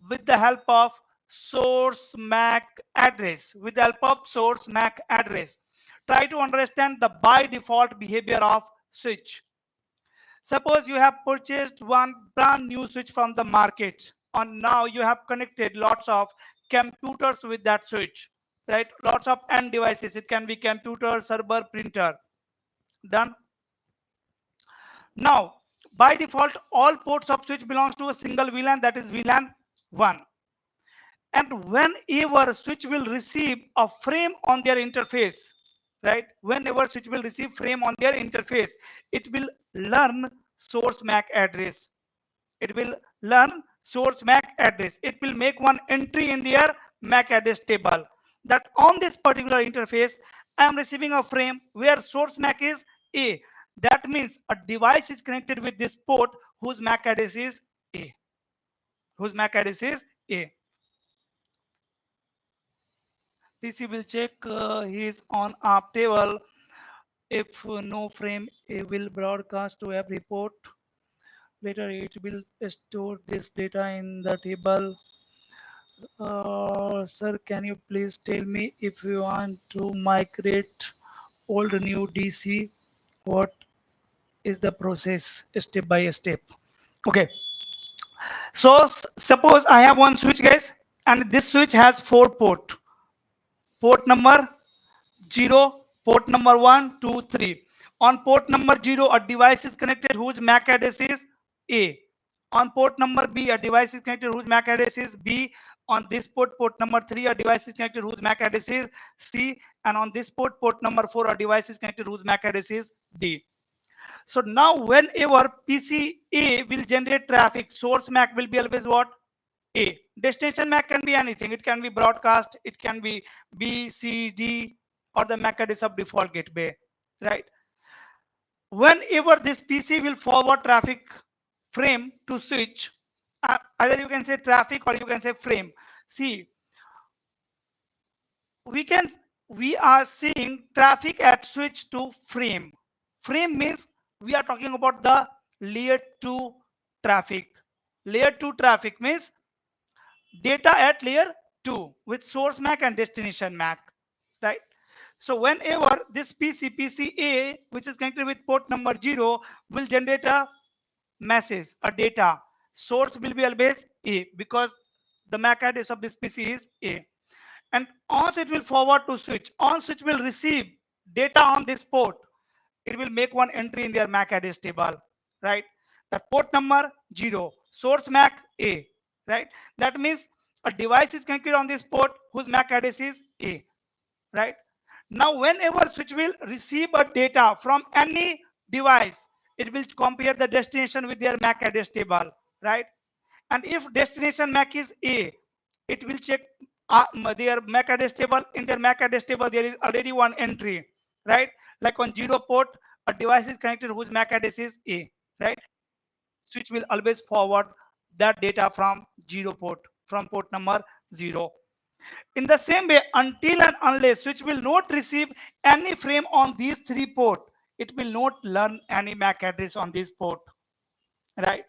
with the help of source MAC address. With the help of source MAC address. Try to understand the by default behavior of switch. Suppose you have purchased one brand new switch from the market, and now you have connected lots of computers with that switch, right? Lots of end devices. It can be computer, server, printer. Done. Now, by default, all ports of switch belongs to a single VLAN, that is VLAN 1. And whenever switch will receive a frame on their interface, right? Whenever switch will receive frame on their interface, it will learn source MAC address. It will learn source MAC address. It will make one entry in their MAC address table that on this particular interface, I am receiving a frame where source MAC is A. That means a device is connected with this port whose MAC address is A. Whose MAC address is A. PC will check he is on app table. If no frame, it will broadcast to app report. Later, it will store this data in the table. Sir, can you please tell me if you want to migrate old new DC, what is the process step by step? Okay. So suppose I have one switch, guys, and this switch has 4 ports. Port number 0, port number 1, 2, 3. On port number 0, a device is connected whose MAC address is A. On port number B, a device is connected whose MAC address is B. On this port, port number 3, a device is connected whose MAC address is C. And on this port, port number 4, a device is connected whose MAC address is D. So now whenever PCA will generate traffic, source MAC will be always what? A. Destination MAC can be anything. It can be broadcast, it can be B, C, D, or the MAC address of default gateway, right? Whenever this PC will forward traffic frame to switch, either you can say traffic or you can say frame. See, we are seeing traffic at switch to frame. Frame means we are talking about the layer 2 traffic. Layer 2 traffic means data at layer 2 with source MAC and destination MAC, right? So whenever this PCA, which is connected with port number 0, will generate a message, a data, source will be always A because the MAC address of this PC is A. And once it will forward to switch, on switch will receive data on this port, it will make one entry in their MAC address table, right? That port number 0, source MAC A, right? That means a device is connected on this port whose MAC address is A, right? Now whenever switch will receive a data from any device, it will compare the destination with their MAC address table, right? And if destination MAC is A, it will check their MAC address table. In their MAC address table, there is already one entry, right? Like on 0 port, a device is connected whose MAC address is A, right? Switch will always forward that data from 0 port, from port number 0. In the same way, until and unless switch will not receive any frame on these 3 ports, it will not learn any MAC address on this port, right?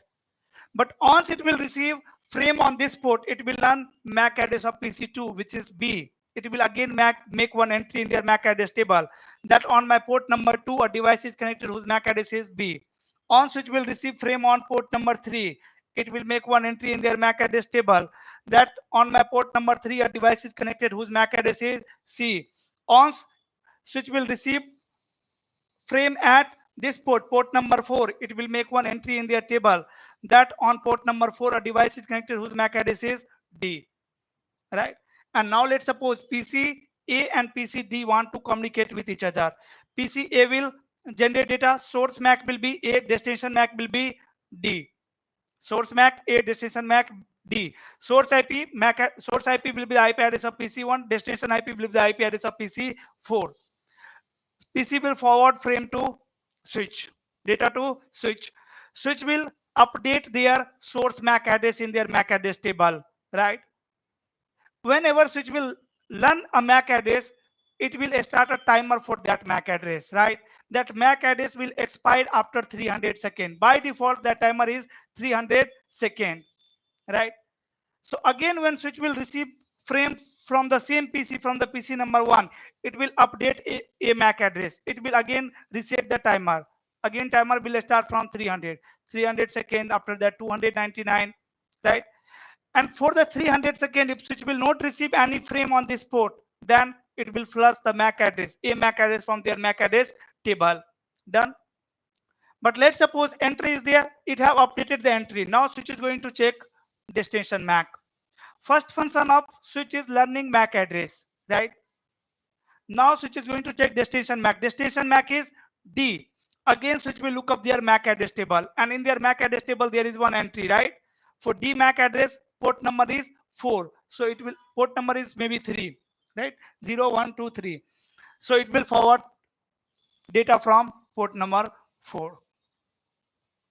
But once it will receive frame on this port, it will learn MAC address of PC2, which is B. It will again make one entry in their MAC address table that on my port number 2, a device is connected whose MAC address is B. On switch will receive frame on port number 3. It will make one entry in their MAC address table that on my port number 3, a device is connected whose MAC address is C. Once switch will receive frame at this port, port number 4, it will make one entry in their table that on port number 4, a device is connected whose MAC address is D, right? And now let's suppose PC A and PC D want to communicate with each other. PC A will generate data, source MAC will be A, destination MAC will be D. Source MAC A, destination MAC D. Source IP source IP will be the IP address of PC1, destination IP will be the IP address of PC4. PC will forward frame to switch, data to switch. Switch will update their source MAC address in their MAC address table, right? Whenever switch will learn a MAC address, it will start a timer for that MAC address, right? That MAC address will expire after 300 seconds. By default, that timer is 300 seconds, right? So again, when switch will receive frame from the same PC, from the PC number 1, it will update a MAC address. It will again reset the timer. Again, timer will start from 300 seconds, after that 299, right? And for the 300 seconds, if switch will not receive any frame on this port, then it will flush the MAC address, a MAC address from their MAC address table. Done. But let's suppose entry is there, it have updated the entry. Now switch is going to check destination MAC. First function of switch is learning MAC address, right? Now switch is going to check destination MAC. Destination MAC is D. Again, switch will look up their MAC address table, and in their MAC address table there is one entry, right? For D MAC address, port number is 4. So it will, port number is maybe 3, right? 0, 1, 2, 3. So it will forward data from port number 4,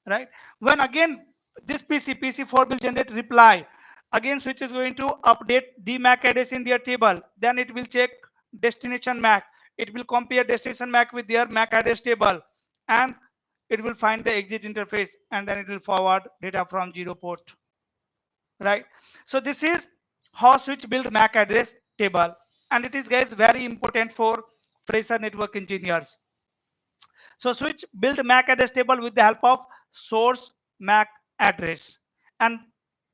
right? When again this PC4 will generate reply, again switch is going to update D MAC address in their table. Then it will check destination MAC. It will compare destination MAC with their MAC address table, and it will find the exit interface, and then it will forward data from 0 port, right? So this is how switch build MAC address table, and it is, guys, very important for fresher network engineers. So switch build MAC address table with the help of source MAC address, and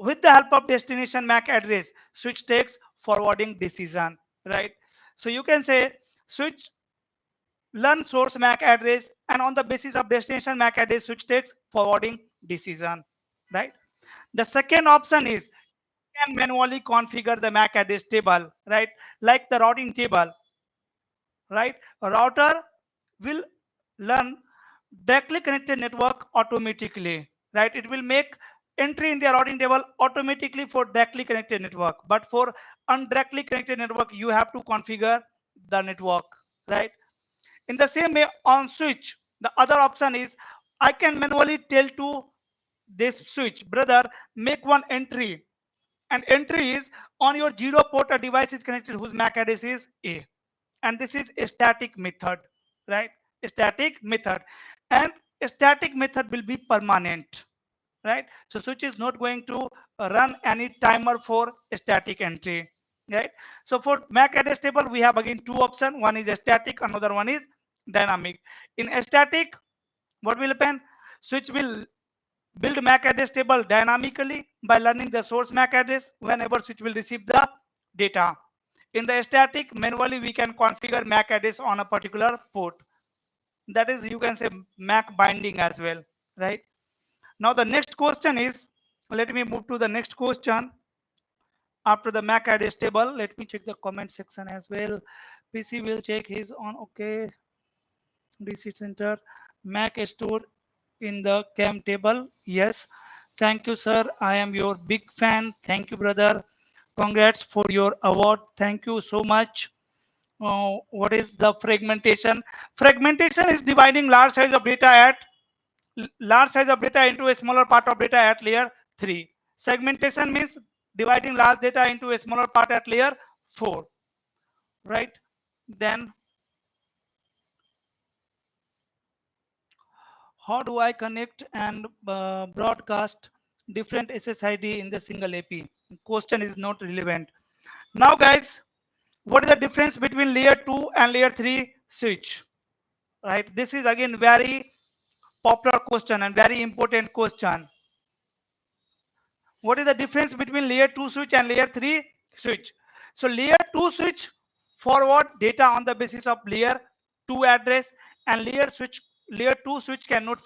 with the help of destination MAC address, switch takes forwarding decision, right? So you can say switch learn source MAC address, and on the basis of destination MAC address, switch takes forwarding decision, right? The second option is can manually configure the MAC address table, right? Like the routing table, right? A router will learn directly connected network automatically, right? It will make entry in the routing table automatically for directly connected network, but for undirectly connected network, you have to configure the network, right? In the same way, on switch, the other option is I can manually tell to this switch, brother, make one entry, and entry is on your 0 port a device is connected whose MAC address is A, and this is a static method, right? A static method, and a static method will be permanent, right? So switch is not going to run any timer for a static entry, right? So for MAC address table we have again two options. One is a static, another one is dynamic. In a static, what will happen? Switch will build MAC address table dynamically by learning the source MAC address whenever switch will receive the data. In the static, manually we can configure MAC address on a particular port. That is, you can say MAC binding as well, right? Now the next question is, let me move to the next question. After the MAC address table, let me check the comment section as well. PC will check his on. Okay, DC center MAC store in the cam table. Yes, thank you, sir. I am your big fan. Thank you, brother. Congrats for your award. Thank you so much. What is the fragmentation? Fragmentation is dividing large size of data at large size of data into a smaller part of data at layer 3. Segmentation means dividing large data into a smaller part at layer 4, right? Then how do I connect and broadcast different SSID in the single AP? Question is not relevant. Now guys, what is the difference between layer 2 and layer 3 switch? Right, this is again very popular question and very important question. What is the difference between layer 2 switch and layer 3 switch? So layer 2 switch forward data on the basis of layer 2 address, and layer 2 switch cannot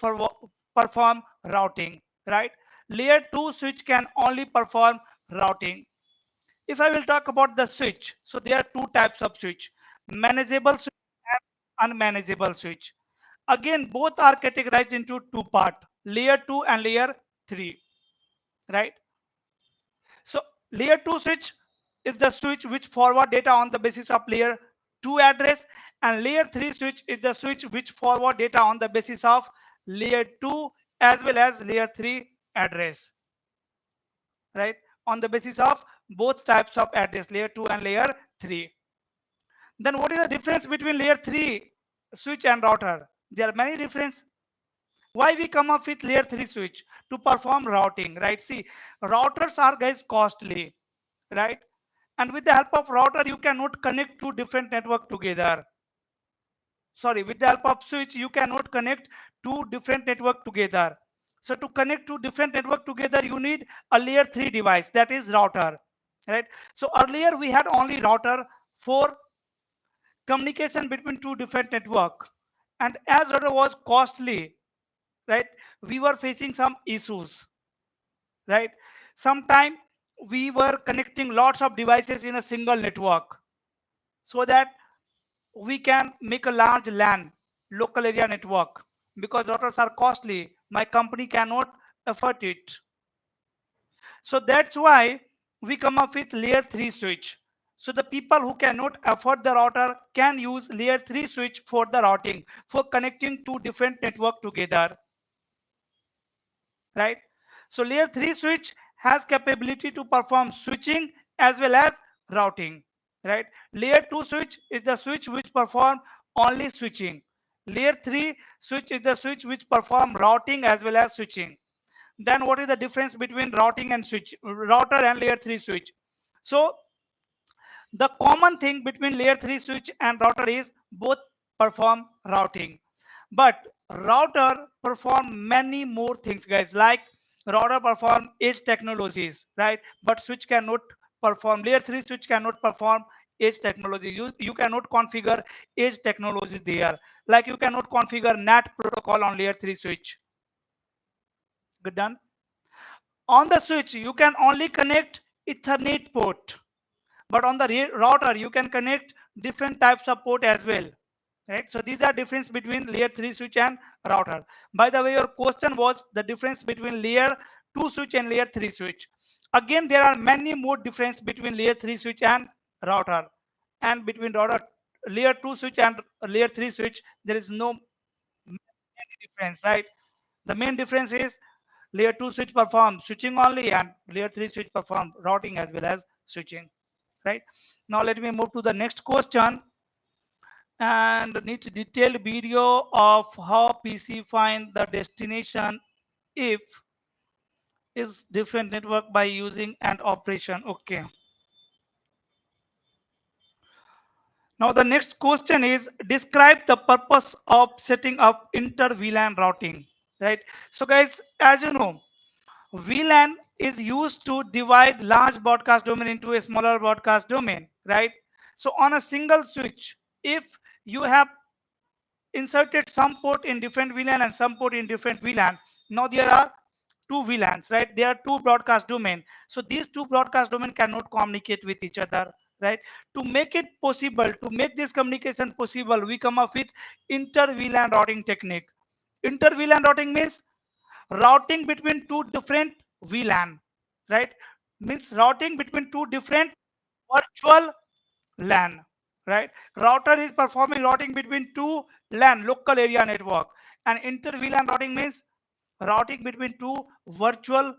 perform routing, right? Layer 2 switch can only perform routing. If I will talk about the switch, so there are two types of switch: manageable switch and unmanageable switch. Again, both are categorized into two part: layer 2 and layer 3, right? So layer 2 switch is the switch which forward data on the basis of layer 2 address, and layer 3 switch is the switch which forward data on the basis of layer 2 as well as layer 3 address, right? On the basis of both types of address, layer 2 and layer 3. Then what is the difference between layer 3 switch and router? There are many differences. Why we come up with layer 3 switch? To perform routing, right? See, routers are guys costly, right? And with the help of router you cannot connect two different network together. Sorry, with the help of switch you cannot connect two different network together. So to connect two different network together you need a layer 3 device, that is router, right? So earlier we had only router for communication between two different network, and as router was costly, right, we were facing some issues, right? Sometime we were connecting lots of devices in a single network, so that we can make a large LAN, local area network. Because routers are costly, my company cannot afford it. So that's why we come up with layer 3 switch. So the people who cannot afford the router can use layer 3 switch for the routing, for connecting two different network together, right? So layer 3 switch has capability to perform switching as well as routing, right? Layer 2 switch is the switch which perform only switching. Layer 3 switch is the switch which perform routing as well as switching. Then what is the difference between routing and switch, router and layer 3 switch? So the common thing between layer 3 switch and router is both perform routing. But router perform many more things, guys, like router perform edge technologies, right? But switch cannot perform, layer 3 switch cannot perform edge technology. You cannot configure edge technologies there. Like you cannot configure NAT protocol on layer 3 switch. Good done. On the switch, you can only connect Ethernet port, but on the router you can connect different types of port as well, right? So these are difference between layer 3 switch and router. By the way, your question was the difference between layer 2 switch and layer 3 switch. Again, there are many more difference between layer 3 switch and router, and between router, layer 2 switch and layer 3 switch there is no many difference, right? The main difference is Layer 2 switch perform switching only, and layer 3 switch perform routing as well as switching, right? Now let me move to the next question, and need detailed video of how PC find the destination if is different network by using an operation. Okay. Now the next question is describe the purpose of setting up inter-VLAN routing, right? So guys, as you know, VLAN is used to divide large broadcast domain into a smaller broadcast domain, right? So on a single switch, if you have inserted some port in different VLAN and some port in different VLAN, now there are two VLANs, right? There are two broadcast domain. So these two broadcast domain cannot communicate with each other, right? To make it possible, to make this communication possible, we come up with inter-VLAN routing technique. Inter-VLAN routing means routing between two different VLAN, right? Means routing between two different virtual LAN, right? Router is performing routing between two LAN, local area network, and inter-VLAN routing means routing between two virtual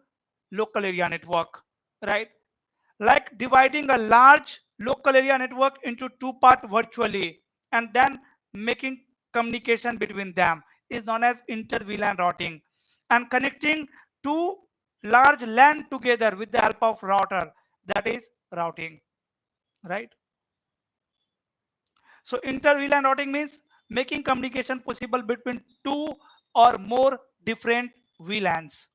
local area network, right? Like dividing a large local area network into two parts virtually and then making communication between them is known as inter-VLAN routing, and connecting two large LAN together with the help of router, that is routing, right? So inter-VLAN routing means making communication possible between two or more different VLANs.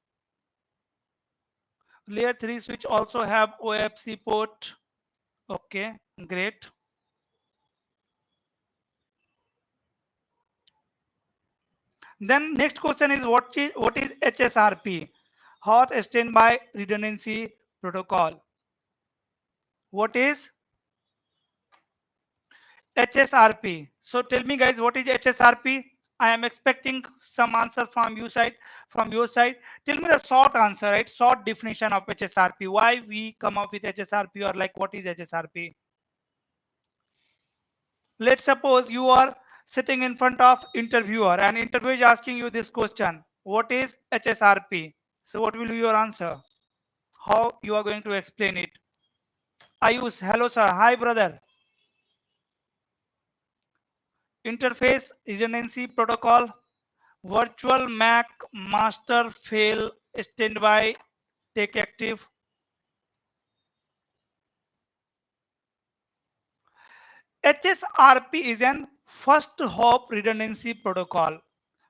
Layer 3 switch also have OFC port. Okay, great. Then next question is what is HSRP? Hot standby redundancy protocol. What is HSRP? So tell me guys, what is HSRP? I am expecting some answer from you side, from your side. Tell me the short answer, right? Short definition of HSRP. Why we come up with HSRP, or like what is HSRP? Let's suppose you are sitting in front of interviewer and interviewer is asking you this question. What is HSRP? So what will be your answer? How you are going to explain it? Ayush, hello sir. Hi brother. Interface redundancy protocol. Virtual Mac master fail standby take active. HSRP is an first hop redundancy protocol.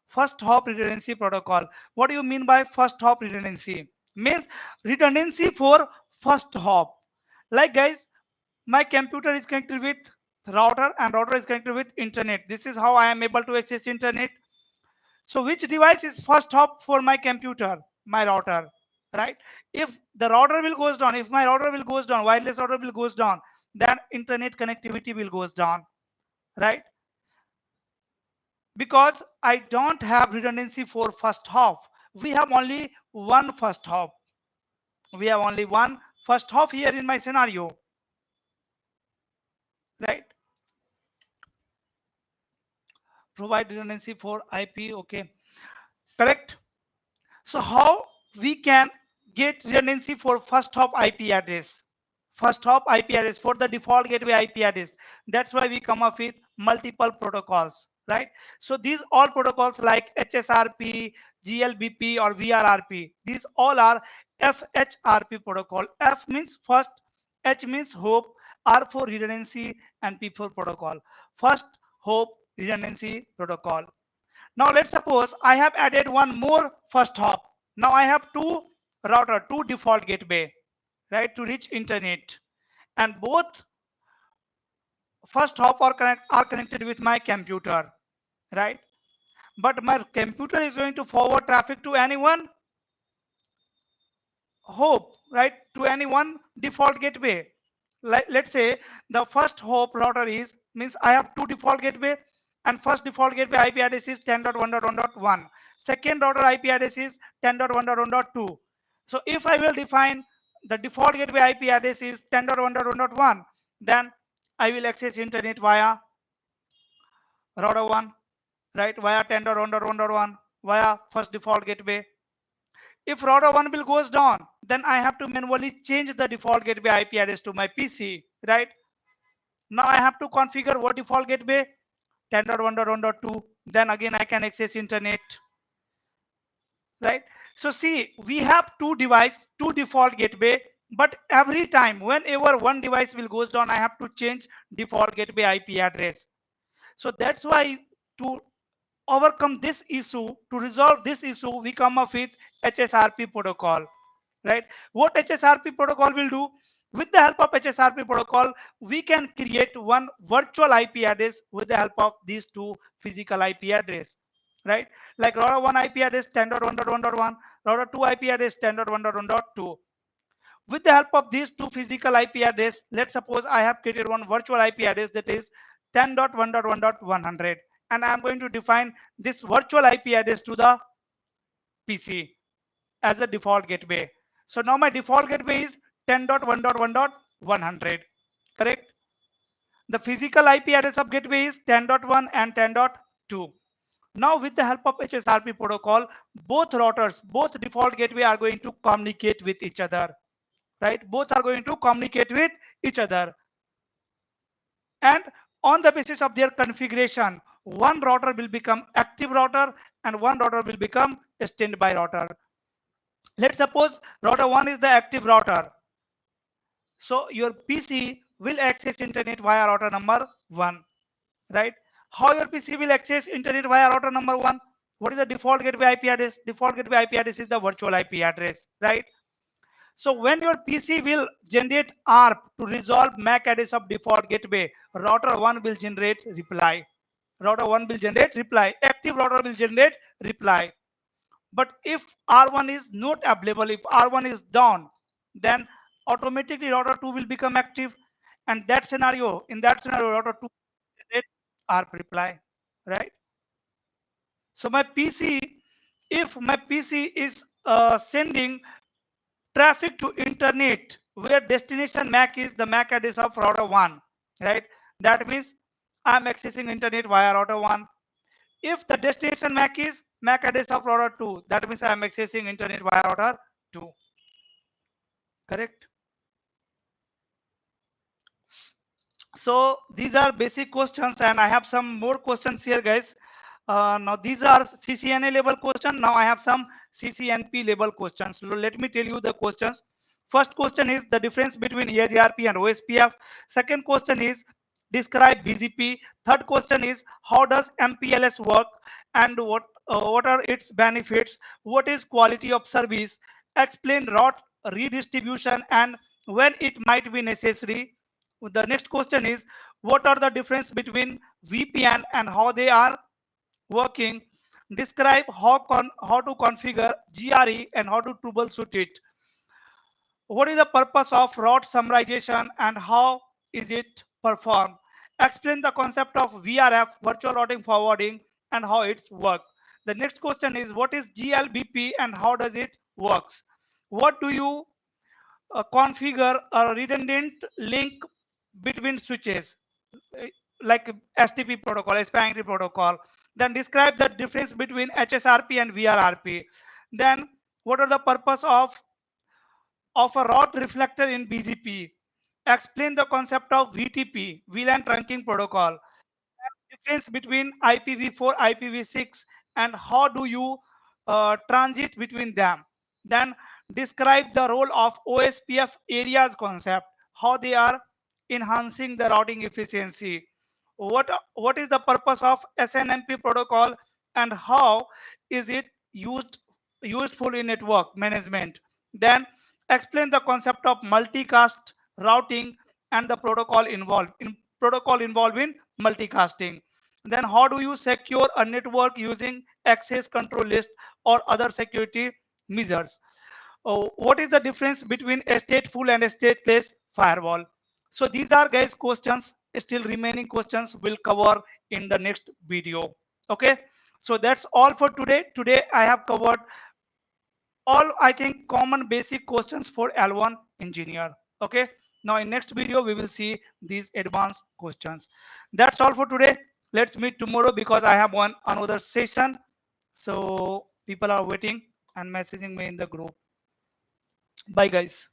First hop redundancy protocol. What do you mean by first hop redundancy? Means redundancy for first hop. Like guys, my computer is connected with router and router is connected with internet. This is how I am able to access internet. So which device is first hop for my computer? My router, right? If the router will goes down, if my router will goes down, wireless router will goes down, then internet connectivity will goes down, right? Because I don't have redundancy for first hop. We have only one first hop. We have only one first hop here in my scenario, right? Provide redundancy for IP, okay, correct. So how we can get redundancy for first hop IP address? First hop IP address for the default gateway IP address. That's why we come up with multiple protocols, right? So these all protocols like HSRP, GLBP or VRRP, these all are FHRP protocol. F means first, H means hope, R for redundancy, and P for protocol. First hope redundancy protocol. Now let's suppose I have added one more first hop. Now I have two router, two default gateway, right, to reach internet. And both first hop are connected with my computer, right? But my computer is going to forward traffic to anyone hope, right? To any one default gateway. Like let's say the first hope router is means I have two default gateway, and first default gateway IP address is 10.1.1.1. Second router IP address is 10.1.1.2. So if I will define the default gateway IP address is 10.1.1.1, then I will access internet via router 1, right? Via 10.1.1.1 via first default gateway. If router 1 will goes down, then I have to manually change the default gateway IP address to my PC, right? Now I have to configure what default gateway 10.1.1.2. Then again I can access internet, right? So see, we have two default gateway, but every time whenever one device will goes down, I have to change default gateway IP address. So that's why to overcome this issue, to resolve this issue, we come up with HSRP protocol, right? What HSRP protocol will do, with the help of HSRP protocol, we can create one virtual IP address with the help of these two physical IP address, right? Like router 1 IP address 10.1.1.1, router 2 IP address 10.1.1.2. With the help of these two physical IP address, let's suppose I have created one virtual IP address that is 10.1.1.100, and I'm going to define this virtual IP address to the PC as a default gateway. So now my default gateway is 10.1.1.100, correct? The physical IP address of gateway is 10.1 and 10.2. Now with the help of HSRP protocol, both routers, both default gateway are going to communicate with each other, right? Both are going to communicate with each other. And on the basis of their configuration, one router will become active router and one router will become a standby router. Let's suppose router 1 is the active router. So your PC will access internet via router number 1, right? How your PC will access internet via router number 1? What is the default gateway IP address? Default gateway IP address is the virtual IP address, right? So when your PC will generate ARP to resolve MAC address of default gateway, router 1 will generate reply. Router 1 will generate reply. Active router will generate reply. But if R1 is not available, if R1 is down, then automatically router 2 will become active. And in that scenario, router 2 will generate ARP reply, right? So my PC, if my PC is sending traffic to internet where destination MAC is the MAC address of router 1, right? That means I'm accessing internet via router 1. If the destination MAC is MAC address of router 2, that means I'm accessing internet via router 2, correct? So these are basic questions, and I have some more questions here, guys. Now these are CCNA level question. Now I have some CCNP level questions. So let me tell you the questions. First question is the difference between HSRP and OSPF. Second question is describe BGP. Third question is how does MPLS work and what are its benefits? What is quality of service? Explain route redistribution and when it might be necessary. The next question is what are the difference between VPN and how they are working? Describe how to configure GRE and how to troubleshoot it. What is the purpose of route summarization and how is it performed? Explain the concept of VRF, virtual routing forwarding, and how it's work. The next question is what is GLBP and how does it works? What do you configure a redundant link between switches uh, like STP protocol, SPANG protocol. Then describe the difference between HSRP and VRRP. Then what are the purpose of a route reflector in BGP? Explain the concept of VTP, VLAN trunking protocol. Difference between IPv4, IPv6, and how do you transit between them? Then describe the role of OSPF areas concept, how they are enhancing the routing efficiency. What is the purpose of SNMP protocol and how is it useful in network management? Then explain the concept of multicast routing and the protocol involved in multicasting. Then how do you secure a network using access control list or other security measures? What is the difference between a stateful and a stateless firewall? So these are guys questions. Still remaining questions will cover in the next video. Okay. So that's all for today. Today I have covered all I think common basic questions for L1 engineer. Okay. Now in next video we will see these advanced questions. That's all for today. Let's meet tomorrow because I have one another session. So people are waiting. and messaging me in the group. Bye guys.